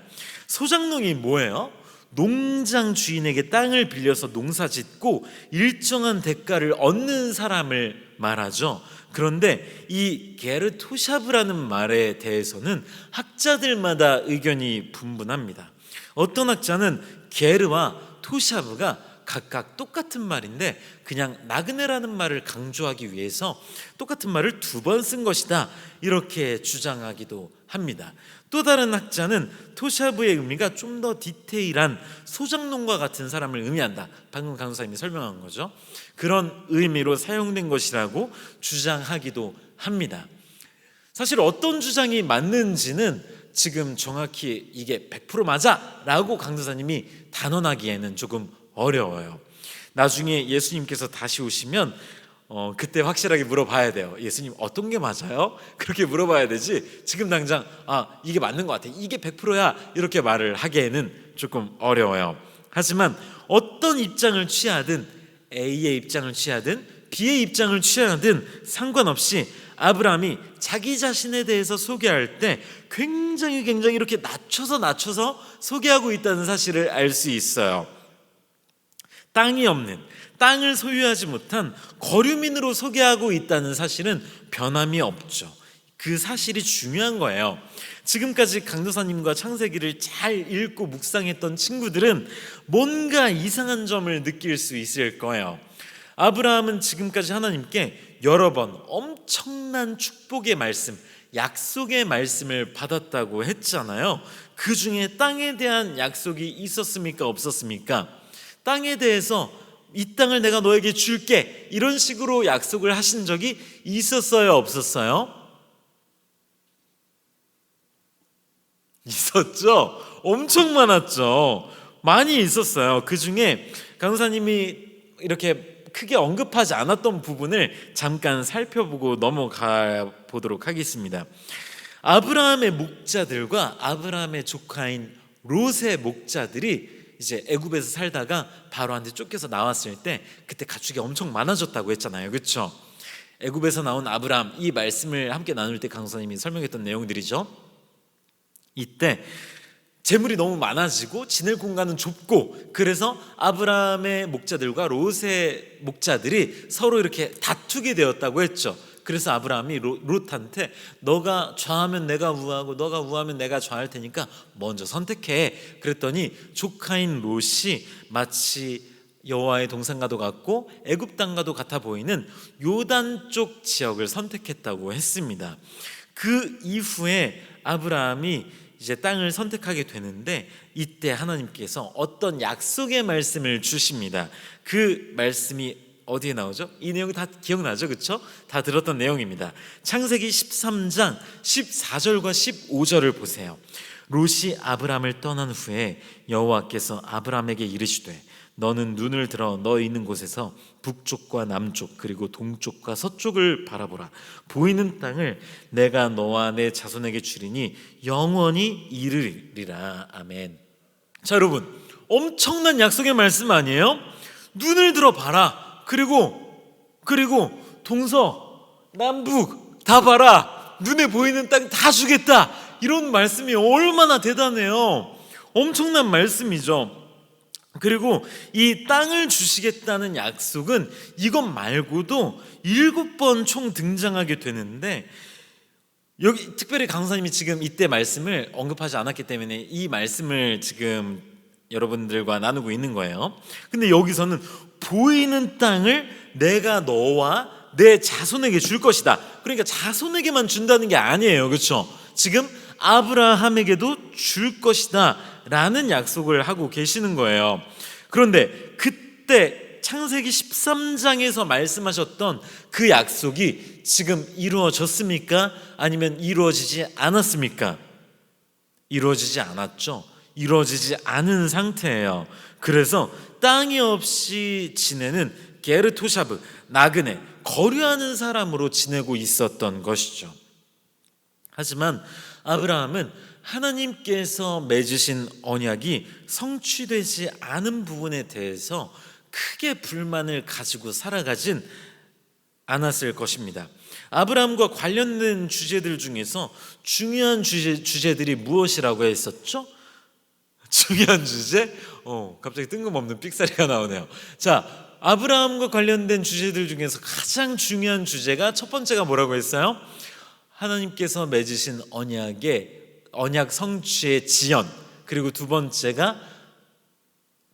소장농이 뭐예요? 농장 주인에게 땅을 빌려서 농사 짓고 일정한 대가를 얻는 사람을 말하죠. 그런데 이 게르토샤브라는 말에 대해서는 학자들마다 의견이 분분합니다. 어떤 학자는 게르와 토샤브가 각각 똑같은 말인데 그냥 나그네라는 말을 강조하기 위해서 똑같은 말을 2번 쓴 것이다 이렇게 주장하기도 합니다. 또 다른 학자는 토샤브의 의미가 좀 더 디테일한 소장농과 같은 사람을 의미한다. 방금 강사님이 설명한 거죠. 그런 의미로 사용된 것이라고 주장하기도 합니다. 사실 어떤 주장이 맞는지는 지금 정확히 이게 100% 맞아 라고 강도사님이 단언하기에는 조금 어려워요. 나중에 예수님께서 다시 오시면 그때 확실하게 물어봐야 돼요. 예수님 어떤 게 맞아요? 그렇게 물어봐야 되지 지금 당장 이게 맞는 것 같아 이게 100%야 이렇게 말을 하기에는 조금 어려워요. 하지만 어떤 입장을 취하든 A의 입장을 취하든 B의 입장을 취하든 상관없이 아브라함이 자기 자신에 대해서 소개할 때 굉장히 이렇게 낮춰서 소개하고 있다는 사실을 알 수 있어요. 땅이 없는, 땅을 소유하지 못한 거류민으로 소개하고 있다는 사실은 변함이 없죠. 그 사실이 중요한 거예요. 지금까지 강도사님과 창세기를 잘 읽고 묵상했던 친구들은 뭔가 이상한 점을 느낄 수 있을 거예요. 아브라함은 지금까지 하나님께 여러 번 엄청난 축복의 말씀, 약속의 말씀을 받았다고 했잖아요. 그 중에 땅에 대한 약속이 있었습니까? 없었습니까? 땅에 대해서 이 땅을 내가 너에게 줄게 이런 식으로 약속을 하신 적이 있었어요? 없었어요? 있었죠? 엄청 많았죠. 많이 있었어요. 그 중에 강사님이 이렇게 크게 언급하지 않았던 부분을 잠깐 살펴보고 넘어가 보도록 하겠습니다. 아브라함의 목자들과 아브라함의 조카인 롯의 목자들이 이제 애굽에서 살다가 바로한테 쫓겨서 나왔을 때 그때 가축이 엄청 많아졌다고 했잖아요. 그렇죠? 애굽에서 나온 아브라함 이 말씀을 함께 나눌 때 강사님이 설명했던 내용들이죠. 이때 재물이 너무 많아지고 지낼 공간은 좁고, 그래서 아브라함의 목자들과 롯의 목자들이 서로 이렇게 다투게 되었다고 했죠. 그래서 아브라함이 롯한테 너가 좌하면 내가 우하고 너가 우하면 내가 좌할 테니까 먼저 선택해. 그랬더니 조카인 롯이 마치 여호와의 동산과도 같고 애굽 땅과도 같아 보이는 요단 쪽 지역을 선택했다고 했습니다. 그 이후에 아브라함이 이제 땅을 선택하게 되는데, 이때 하나님께서 어떤 약속의 말씀을 주십니다. 그 말씀이 어디에 나오죠? 이 내용 다 기억나죠? 그렇죠? 다 들었던 내용입니다. 창세기 13장 14절과 15절을 보세요. 롯이 아브람을 떠난 후에 여호와께서 아브람에게 이르시되 너는 눈을 들어 너 있는 곳에서 북쪽과 남쪽 그리고 동쪽과 서쪽을 바라보라. 보이는 땅을 내가 너와 내 자손에게 주리니 영원히 이르리라. 아멘. 자, 여러분, 엄청난 약속의 말씀 아니에요? 눈을 들어 봐라. 그리고 동서 남북 다 봐라. 눈에 보이는 땅 다 주겠다. 이런 말씀이 얼마나 대단해요. 엄청난 말씀이죠. 그리고 이 땅을 주시겠다는 약속은 이것 말고도 7번 총 등장하게 되는데, 여기 특별히 강사님이 지금 이때 말씀을 언급하지 않았기 때문에 이 말씀을 지금 여러분들과 나누고 있는 거예요. 근데 여기서는 보이는 땅을 내가 너와 내 자손에게 줄 것이다. 그러니까 자손에게만 준다는 게 아니에요. 그렇죠? 지금 아브라함에게도 줄 것이다 라는 약속을 하고 계시는 거예요. 그런데 그때 창세기 13장에서 말씀하셨던 그 약속이 지금 이루어졌습니까? 아니면 이루어지지 않았습니까? 이루어지지 않았죠. 이루어지지 않은 상태예요. 그래서 땅이 없이 지내는 게르토샤브, 나그네, 거류하는 사람으로 지내고 있었던 것이죠. 하지만 아브라함은 하나님께서 맺으신 언약이 성취되지 않은 부분에 대해서 크게 불만을 가지고 살아가진 않았을 것입니다. 아브라함과 관련된 주제들 중에서 중요한 주제들이 무엇이라고 했었죠? 중요한 주제? 갑자기 뜬금없는 삑사리가 나오네요. 자, 아브라함과 관련된 주제들 중에서 가장 중요한 주제가 첫 번째가 뭐라고 했어요? 하나님께서 맺으신 언약 성취의 지연, 그리고 두 번째가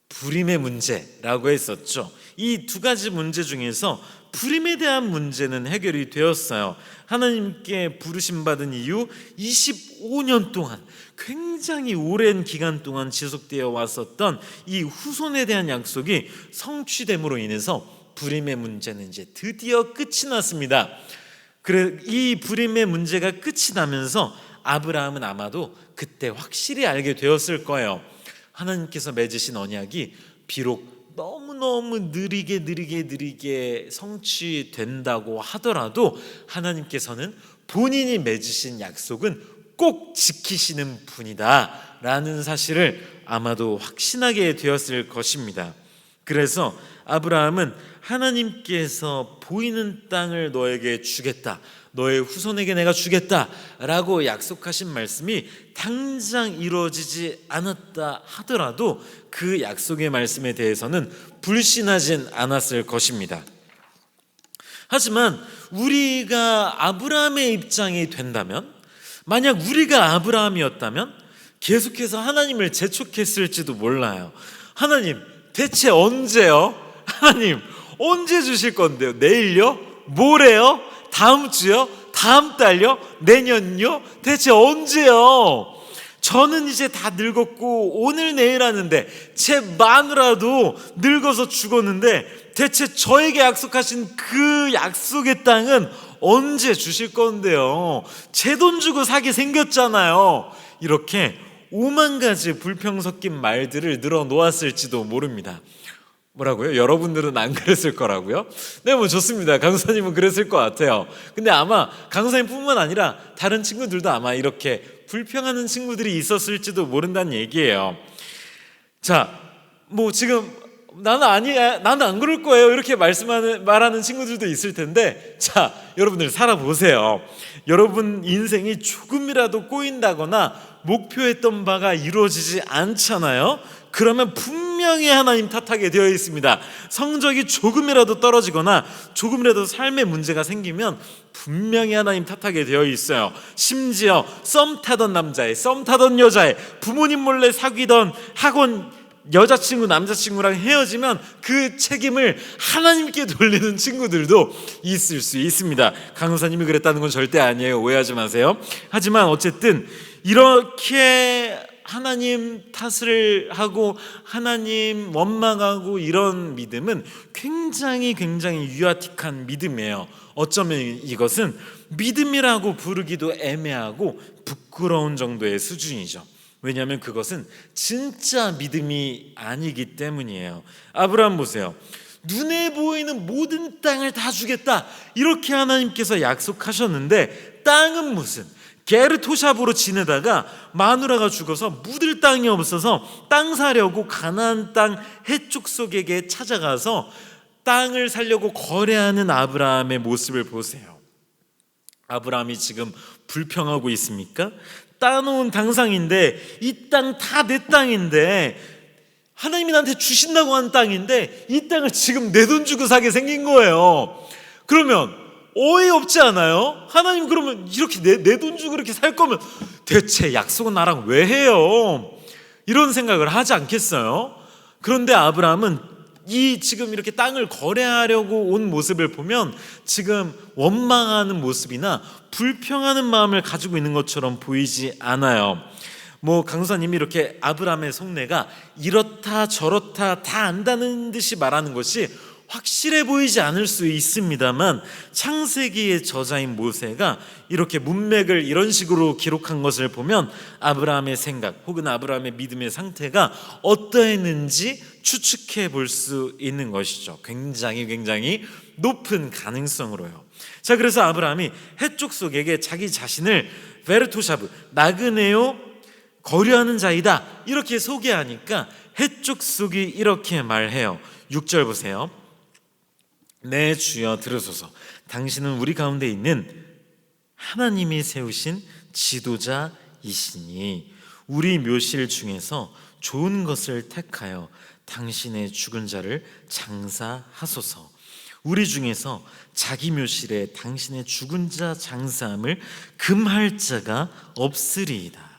불임의 문제라고 했었죠. 이 두 가지 문제 중에서 불임에 대한 문제는 해결이 되었어요. 하나님께 부르심 받은 이후 25년 동안, 굉장히 오랜 기간 동안 지속되어 왔었던 이 후손에 대한 약속이 성취됨으로 인해서 불임의 문제는 이제 드디어 끝이 났습니다. 그래, 이 불임의 문제가 끝이 나면서 아브라함은 아마도 그때 확실히 알게 되었을 거예요. 하나님께서 맺으신 언약이 비록 너무너무 느리게 성취된다고 하더라도 하나님께서는 본인이 맺으신 약속은 꼭 지키시는 분이다 라는 사실을 아마도 확신하게 되었을 것입니다. 그래서 아브라함은 하나님께서 보이는 땅을 너에게 주겠다, 너의 후손에게 내가 주겠다 라고 약속하신 말씀이 당장 이루어지지 않았다 하더라도 그 약속의 말씀에 대해서는 불신하진 않았을 것입니다. 하지만 우리가 아브라함의 입장이 된다면, 만약 우리가 아브라함이었다면 계속해서 하나님을 재촉했을지도 몰라요. 하나님, 대체 언제요? 하나님, 언제 주실 건데요? 내일요? 모레요? 다음 주요? 다음 달요? 내년요? 대체 언제요? 저는 이제 다 늙었고 오늘 내일 하는데 제 마누라도 늙어서 죽었는데 대체 저에게 약속하신 그 약속의 땅은 언제 주실 건데요? 제 돈 주고 사게 생겼잖아요. 이렇게 5만 가지 불평 섞인 말들을 늘어놓았을지도 모릅니다. 뭐라고요? 여러분들은 안 그랬을 거라고요? 네, 뭐 좋습니다. 강사님은 그랬을 것 같아요. 근데 아마 강사님뿐만 아니라 다른 친구들도 아마 이렇게 불평하는 친구들이 있었을지도 모른다는 얘기예요. 자, 뭐 지금 나는 안 그럴 거예요 이렇게 말하는 친구들도 있을 텐데, 자, 여러분들 살아보세요. 여러분 인생이 조금이라도 꼬인다거나 목표했던 바가 이루어지지 않잖아요. 그러면 분명히 하나님 탓하게 되어 있습니다. 성적이 조금이라도 떨어지거나 조금이라도 삶의 문제가 생기면 분명히 하나님 탓하게 되어 있어요. 심지어 썸 타던 남자애, 썸 타던 여자애, 부모님 몰래 사귀던 학원 여자친구, 남자친구랑 헤어지면 그 책임을 하나님께 돌리는 친구들도 있을 수 있습니다. 강사님이 그랬다는 건 절대 아니에요. 오해하지 마세요. 하지만 어쨌든 이렇게 하나님 탓을 하고 하나님 원망하고 이런 믿음은 굉장히 유아틱한 믿음이에요. 어쩌면 이것은 믿음이라고 부르기도 애매하고 부끄러운 정도의 수준이죠. 왜냐하면 그것은 진짜 믿음이 아니기 때문이에요. 아브라함 보세요. 눈에 보이는 모든 땅을 다 주겠다 이렇게 하나님께서 약속하셨는데 땅은 무슨 게르토샵으로 지내다가 마누라가 죽어서 묻을 땅이 없어서 땅 사려고 가나안 땅 해족속에게 찾아가서 땅을 사려고 거래하는 아브라함의 모습을 보세요. 아브라함이 지금 불평하고 있습니까? 따놓은 당상인데 이 땅 다 내 땅인데 하나님이 나한테 주신다고 한 땅인데 이 땅을 지금 내 돈 주고 사게 생긴 거예요. 그러면 어이없지 않아요? 하나님 그러면 이렇게 내 돈 주고 이렇게 살 거면 대체 약속은 나랑 왜 해요? 이런 생각을 하지 않겠어요? 그런데 아브라함은 이 지금 이렇게 땅을 거래하려고 온 모습을 보면 지금 원망하는 모습이나 불평하는 마음을 가지고 있는 것처럼 보이지 않아요. 강사님이 이렇게 아브라함의 속내가 이렇다 저렇다 다 안다는 듯이 말하는 것이 확실해 보이지 않을 수 있습니다만 창세기의 저자인 모세가 이렇게 문맥을 이런 식으로 기록한 것을 보면 아브라함의 생각 혹은 아브라함의 믿음의 상태가 어떠했는지 추측해 볼 수 있는 것이죠. 굉장히 높은 가능성으로요. 자, 그래서 아브라함이 해족속에게 자기 자신을 베르토샤브 나그네요 거류하는 자이다 이렇게 소개하니까 해족속이 이렇게 말해요. 6절 보세요. 내 주여 들으소서. 당신은 우리 가운데 있는 하나님이 세우신 지도자이시니 우리 묘실 중에서 좋은 것을 택하여 당신의 죽은 자를 장사하소서. 우리 중에서 자기 묘실에 당신의 죽은 자 장사함을 금할 자가 없으리이다.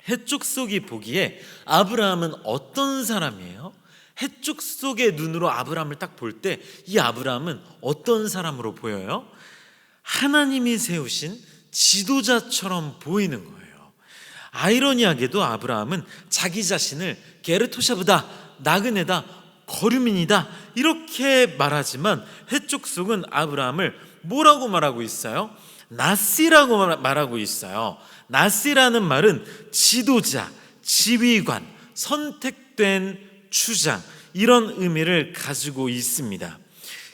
해족속이 보기에 아브라함은 어떤 사람이에요? 해족속의 눈으로 아브라함을 딱 볼 때 이 아브라함은 어떤 사람으로 보여요? 하나님이 세우신 지도자처럼 보이는 거예요. 아이러니하게도 아브라함은 자기 자신을 게르토샤브다, 나그네다, 거류민이다 이렇게 말하지만 해족속은 아브라함을 뭐라고 말하고 있어요? 나시라고 말하고 있어요. 나시라는 말은 지도자, 지휘관, 선택된 추장 이런 의미를 가지고 있습니다.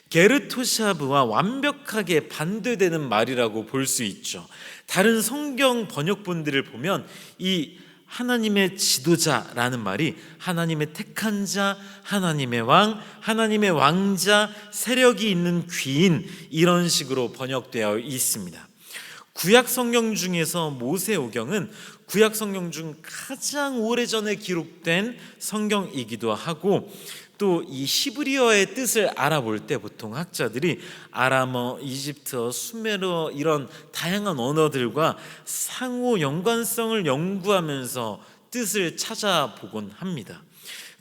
게르토샤브와 완벽하게 반대되는 말이라고 볼 수 있죠. 다른 성경 번역본들을 보면 이 하나님의 지도자라는 말이 하나님의 택한 자, 하나님의 왕, 하나님의 왕자, 세력이 있는 귀인 이런 식으로 번역되어 있습니다. 구약 성경 중에서 모세오경은 구약 성경 중 가장 오래전에 기록된 성경이기도 하고 또 이 히브리어의 뜻을 알아볼 때 보통 학자들이 아람어, 이집트어, 수메르어 이런 다양한 언어들과 상호 연관성을 연구하면서 뜻을 찾아보곤 합니다.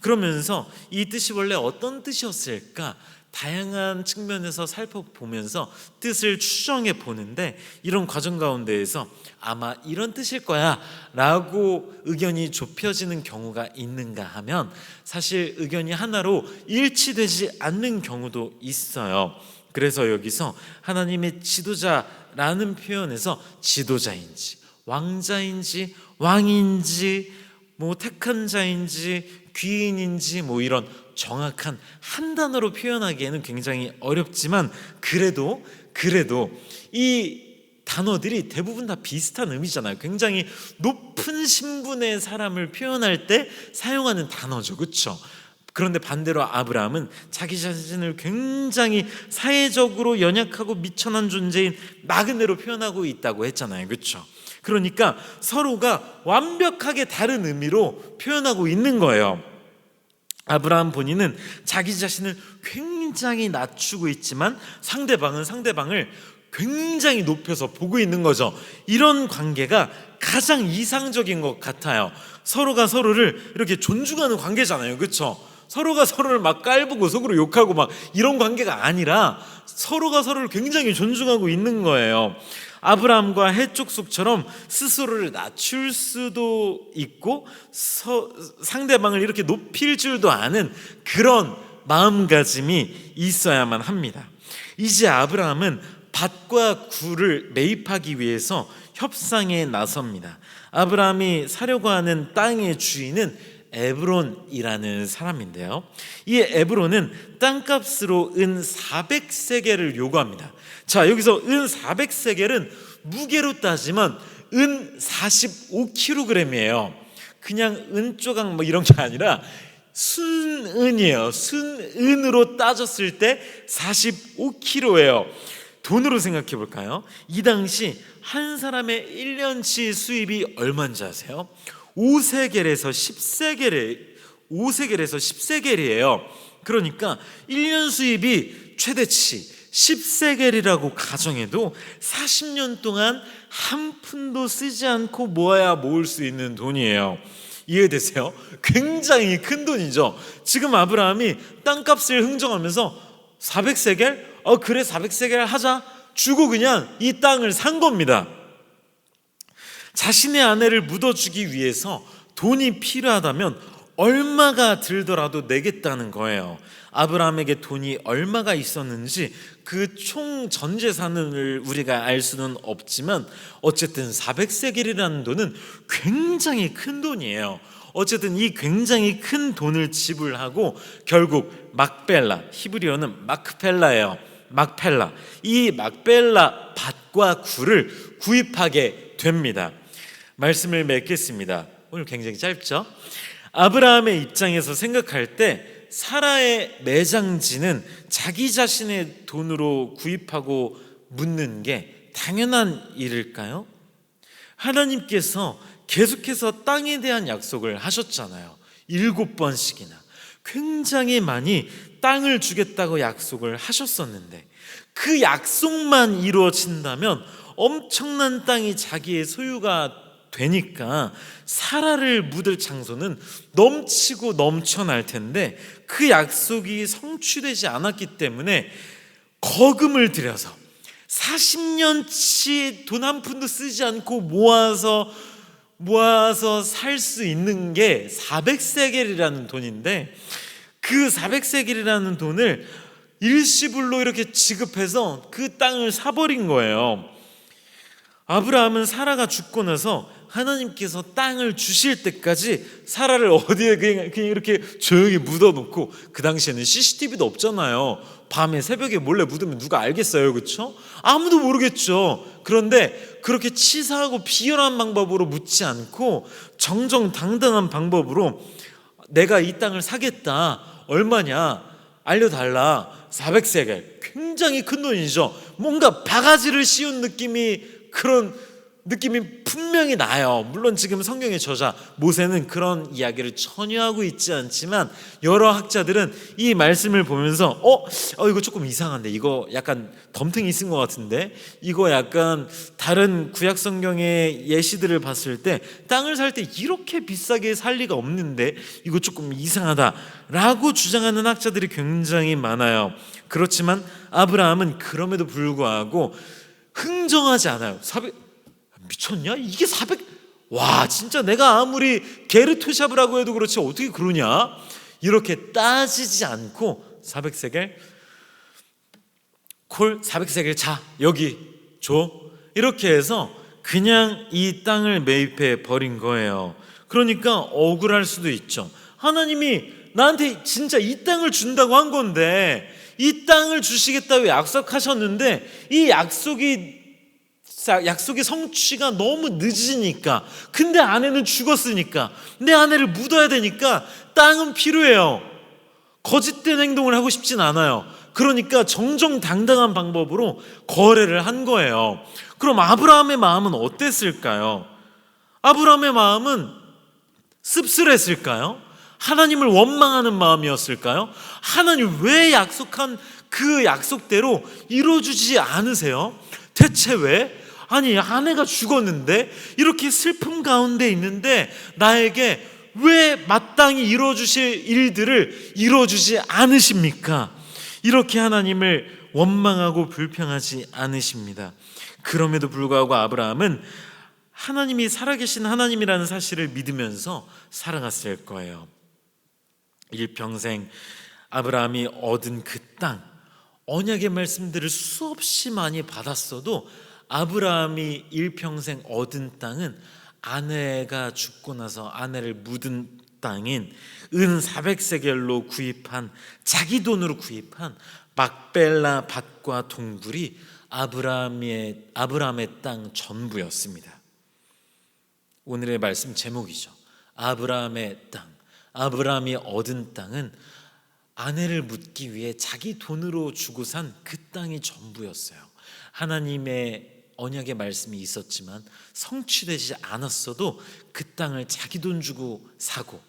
그러면서 이 뜻이 원래 어떤 뜻이었을까? 다양한 측면에서 살펴보면서 뜻을 추정해 보는데 이런 과정 가운데에서 아마 이런 뜻일 거야 라고 의견이 좁혀지는 경우가 있는가 하면 사실 의견이 하나로 일치되지 않는 경우도 있어요. 그래서 여기서 하나님의 지도자라는 표현에서 지도자인지 왕자인지 왕인지 택한 자인지 귀인인지 이런 정확한 한 단어로 표현하기에는 굉장히 어렵지만 그래도 이 단어들이 대부분 다 비슷한 의미잖아요. 굉장히 높은 신분의 사람을 표현할 때 사용하는 단어죠, 그렇죠? 그런데 반대로 아브라함은 자기 자신을 굉장히 사회적으로 연약하고 미천한 존재인 나그네로 표현하고 있다고 했잖아요, 그렇죠? 그러니까 서로가 완벽하게 다른 의미로 표현하고 있는 거예요. 아브라함 본인은 자기 자신을 굉장히 낮추고 있지만 상대방은 상대방을 굉장히 높여서 보고 있는 거죠. 이런 관계가 가장 이상적인 것 같아요. 서로가 서로를 이렇게 존중하는 관계잖아요. 그렇죠? 서로가 서로를 막 깔보고 속으로 욕하고 막 이런 관계가 아니라 서로가 서로를 굉장히 존중하고 있는 거예요. 아브라함과 해족속처럼 스스로를 낮출 수도 있고 상대방을 이렇게 높일 줄도 아는 그런 마음가짐이 있어야만 합니다. 이제 아브라함은 밭과 굴을 매입하기 위해서 협상에 나섭니다. 아브라함이 사려고 하는 땅의 주인은 에브론이라는 사람인데요, 이 에브론은 땅값으로 은 400세겔을 요구합니다. 자, 여기서 은 400세겔은 무게로 따지면 은 45kg이에요. 그냥 은 조각 뭐 이런 게 아니라 순은이에요. 순은으로 따졌을 때 45kg예요. 돈으로 생각해 볼까요? 이 당시 한 사람의 1년치 수입이 얼마인지 아세요? 5세겔에서 10세겔이에요. 그러니까 1년 수입이 최대치 10세겔이라고 가정해도 40년 동안 한 푼도 쓰지 않고 모아야 모을 수 있는 돈이에요. 이해되세요? 굉장히 큰 돈이죠. 지금 아브라함이 땅값을 흥정하면서 400세겔? 그래 400세겔 하자 주고 그냥 이 땅을 산 겁니다. 자신의 아내를 묻어주기 위해서 돈이 필요하다면 얼마가 들더라도 내겠다는 거예요. 아브라함에게 돈이 얼마가 있었는지 그 총 전 재산을 우리가 알 수는 없지만 어쨌든 400세겔이라는 돈은 굉장히 큰 돈이에요. 어쨌든 이 굉장히 큰 돈을 지불하고 결국 막벨라, 히브리어는 마크펠라예요. 막펠라, 이 막벨라 밭과 굴을 구입하게 됩니다. 말씀을 맺겠습니다. 오늘 굉장히 짧죠? 아브라함의 입장에서 생각할 때 사라의 매장지는 자기 자신의 돈으로 구입하고 묻는 게 당연한 일일까요? 하나님께서 계속해서 땅에 대한 약속을 하셨잖아요. 7번씩이나 굉장히 많이 땅을 주겠다고 약속을 하셨었는데 그 약속만 이루어진다면 엄청난 땅이 자기의 소유가 되니까 사라를 묻을 장소는 넘치고 넘쳐날 텐데 그 약속이 성취되지 않았기 때문에 거금을 들여서 40년치 돈 한 푼도 쓰지 않고 모아서 살 수 있는 게 400세겔이라는 돈인데 그 400세겔이라는 돈을 일시불로 이렇게 지급해서 그 땅을 사버린 거예요. 아브라함은 사라가 죽고 나서 하나님께서 땅을 주실 때까지 사라를 어디에 그냥 이렇게 조용히 묻어놓고, 그 당시에는 CCTV도 없잖아요. 밤에 새벽에 몰래 묻으면 누가 알겠어요, 그렇죠? 아무도 모르겠죠. 그런데 그렇게 치사하고 비열한 방법으로 묻지 않고 정정당당한 방법으로 내가 이 땅을 사겠다, 얼마냐 알려달라, 400세겔, 굉장히 큰 돈이죠. 뭔가 바가지를 씌운 그런 느낌이 분명히 나요. 물론 지금 성경의 저자 모세는 그런 이야기를 전혀 하고 있지 않지만 여러 학자들은 이 말씀을 보면서 이거 조금 이상한데, 이거 약간 덤탱이 쓴 것 같은데, 이거 약간 다른 구약 성경의 예시들을 봤을 때 땅을 살 때 이렇게 비싸게 살 리가 없는데 이거 조금 이상하다라고 주장하는 학자들이 굉장히 많아요. 그렇지만 아브라함은 그럼에도 불구하고 흥정하지 않아요. 미쳤냐? 이게 400? 와, 진짜 내가 아무리 게르토샵이라고 해도 그렇지 어떻게 그러냐? 이렇게 따지지 않고 400세겔 콜, 400세겔 자, 여기 줘, 이렇게 해서 그냥 이 땅을 매입해 버린 거예요. 그러니까 억울할 수도 있죠. 하나님이 나한테 진짜 이 땅을 준다고 한 건데, 이 땅을 주시겠다고 약속하셨는데 이 약속이 성취가 너무 늦으니까, 근데 아내는 죽었으니까 내 아내를 묻어야 되니까 땅은 필요해요. 거짓된 행동을 하고 싶진 않아요. 그러니까 정정당당한 방법으로 거래를 한 거예요. 그럼 아브라함의 마음은 어땠을까요? 아브라함의 마음은 씁쓸했을까요? 하나님을 원망하는 마음이었을까요? 하나님 왜 약속한 그 약속대로 이루어주지 않으세요? 대체 왜? 아니, 아내가 죽었는데, 이렇게 슬픔 가운데 있는데 나에게 왜 마땅히 이루어주실 일들을 이루어주지 않으십니까? 이렇게 하나님을 원망하고 불평하지 않으십니다. 그럼에도 불구하고 아브라함은 하나님이 살아계신 하나님이라는 사실을 믿으면서 살아갔을 거예요. 일평생 아브라함이 얻은 그 땅, 언약의 말씀들을 수없이 많이 받았어도 아브라함이 일평생 얻은 땅은 아내가 죽고 나서 아내를 묻은 땅인 은 400세겔로 구입한, 자기 돈으로 구입한 막벨라 밭과 동굴이 아브라함의 땅 전부였습니다. 오늘의 말씀 제목이죠. 아브라함의 땅. 아브라함이 얻은 땅은 아내를 묻기 위해 자기 돈으로 주고 산 그 땅이 전부였어요. 하나님의 언약의 말씀이 있었지만 성취되지 않았어도 그 땅을 자기 돈 주고 사고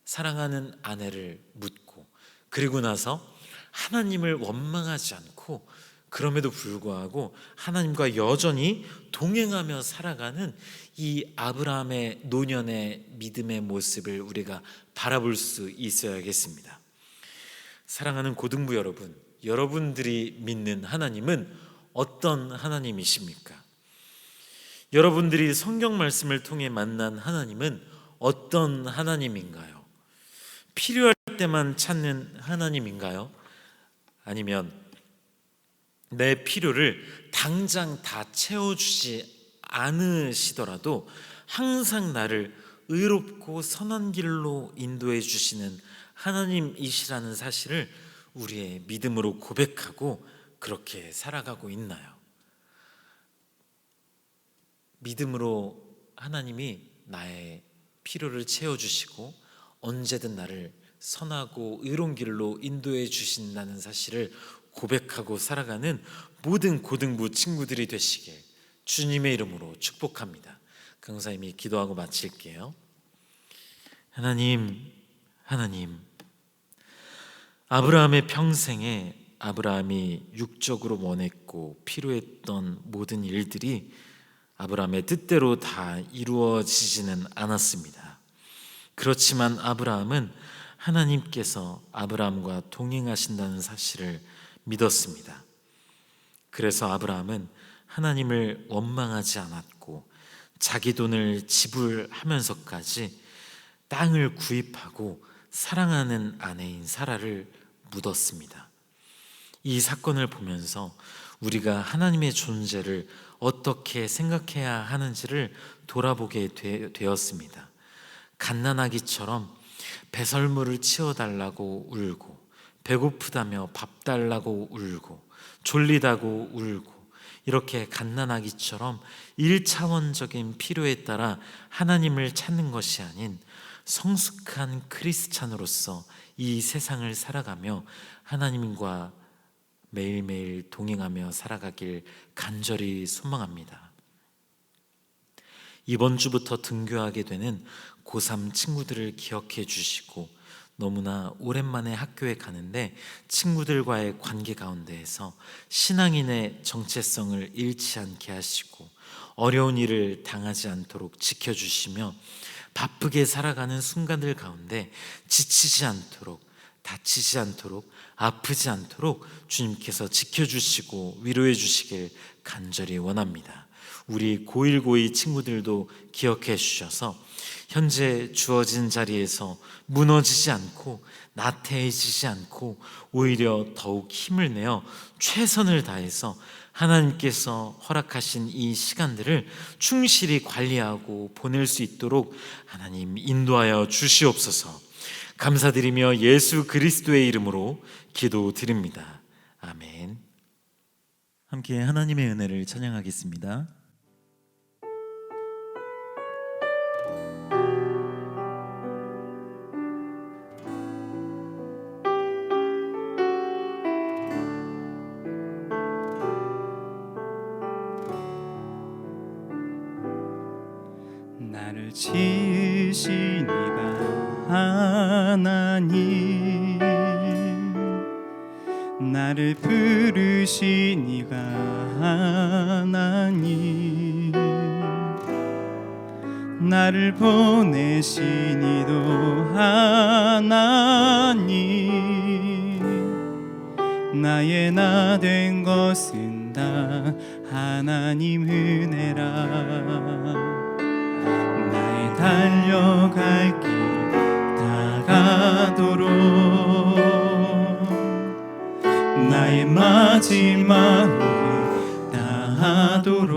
사랑하는 아내를 묻고, 그리고 나서 하나님을 원망하지 않고 그럼에도 불구하고 하나님과 여전히 동행하며 살아가는 이 아브라함의 노년의 믿음의 모습을 우리가 바라볼 수 있어야겠습니다. 사랑하는 고등부 여러분, 여러분들이 믿는 하나님은 어떤 하나님이십니까? 여러분들이 성경 말씀을 통해 만난 하나님은 어떤 하나님인가요? 필요할 때만 찾는 하나님인가요? 아니면 내 필요를 당장 다 채워주지 않으시더라도 항상 나를 의롭고 선한 길로 인도해 주시는 하나님이시라는 사실을 우리의 믿음으로 고백하고 그렇게 살아가고 있나요? 믿음으로 하나님이 나의 필요를 채워주시고 언제든 나를 선하고 의로운 길로 인도해 주신다는 사실을 고백하고 살아가는 모든 고등부 친구들이 되시길 주님의 이름으로 축복합니다. 강사님이 기도하고 마칠게요. 하나님, 아브라함의 평생에 아브라함이 육적으로 원했고 필요했던 모든 일들이 아브라함의 뜻대로 다 이루어지지는 않았습니다. 그렇지만 아브라함은 하나님께서 아브라함과 동행하신다는 사실을 믿었습니다. 그래서 아브라함은 하나님을 원망하지 않았고 자기 돈을 지불하면서까지 땅을 구입하고 사랑하는 아내인 사라를 묻었습니다. 이 사건을 보면서 우리가 하나님의 존재를 어떻게 생각해야 하는지를 돌아보게 되었습니다. 갓난아기처럼 배설물을 치워달라고 울고, 배고프다며 밥 달라고 울고, 졸리다고 울고, 이렇게 갓난아기처럼 1차원적인 필요에 따라 하나님을 찾는 것이 아닌 성숙한 크리스찬으로서 이 세상을 살아가며 하나님과 매일매일 동행하며 살아가길 간절히 소망합니다. 이번 주부터 등교하게 되는 고3 친구들을 기억해 주시고, 너무나 오랜만에 학교에 가는데 친구들과의 관계 가운데에서 신앙인의 정체성을 잃지 않게 하시고 어려운 일을 당하지 않도록 지켜주시며 바쁘게 살아가는 순간들 가운데 지치지 않도록, 다치지 않도록, 아프지 않도록 주님께서 지켜주시고 위로해 주시길 간절히 원합니다. 우리 고1, 고2 친구들도 기억해 주셔서 현재 주어진 자리에서 무너지지 않고 나태해지지 않고 오히려 더욱 힘을 내어 최선을 다해서 하나님께서 허락하신 이 시간들을 충실히 관리하고 보낼 수 있도록 하나님 인도하여 주시옵소서. 감사드리며 예수 그리스도의 이름으로 기도드립니다. 아멘. 함께 하나님의 은혜를 찬양하겠습니다. 지으신 이가 하나님, 나를 부르신 이가 하나님, 나를 보내신 이도 하나님, 나의 나 된 것은 다 하나님 은혜라. 나의 달려갈 길 다가도록, 나의 마지막 호흡 다하도록,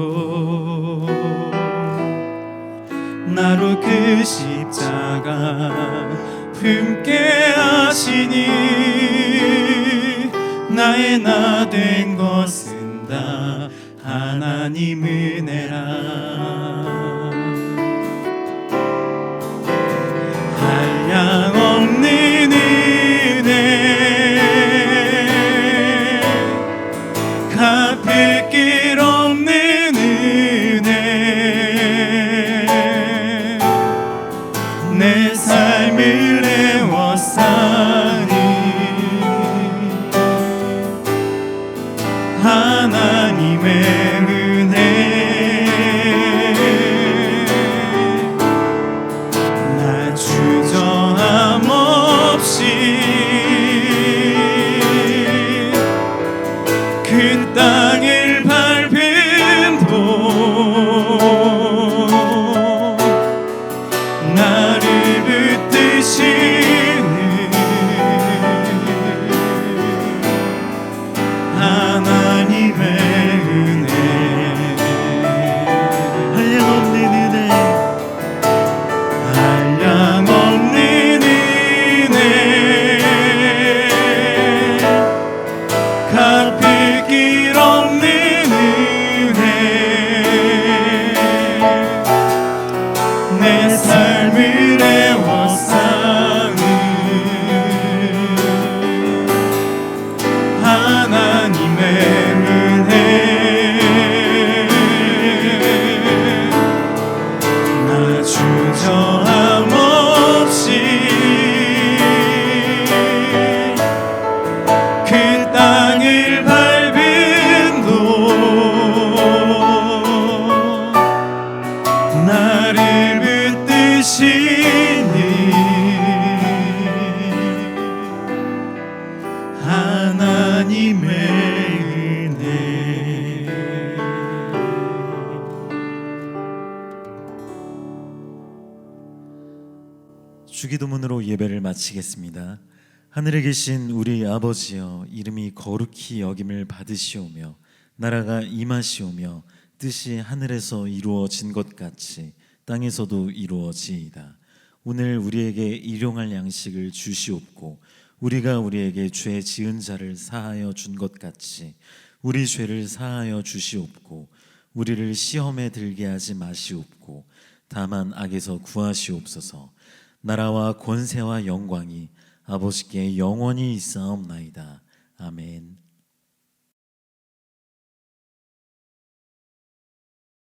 나로 그 십자가 품게 하시니, 나의 나 된 것은 다 하나님 은혜라. 한량없는 은혜, 갚을 길 없는 은혜, 내 삶을 애워싸니 하나님의 은혜. 나 주저함 없이 그 땅을 밟음도 나를 붙드시는 하나님의 은혜. 한량없는 은혜, 한량없는 은혜, 갚을 길 없는 은혜, 내 삶을 애워싸는 하나님의 은혜. 나 주저함 없이 그 땅을 밟음도 나를 붙드시니 하나님의 은혜. 주기도문으로 예배를 마치겠습니다. 하늘에 계신 우리 아버지여, 이름이 거룩히 여김을 받으시오며 나라가 임하시오며 뜻이 하늘에서 이루어진 것 같이 땅에서도 이루어지이다. 오늘 우리에게 일용할 양식을 주시옵고 우리가 우리에게 죄 지은 자를 사하여 준 것 같이 우리 죄를 사하여 주시옵고 우리를 시험에 들게 하지 마시옵고 다만 악에서 구하시옵소서. 나라와 권세와 영광이 아버지께 영원히 있사옵나이다. 아멘.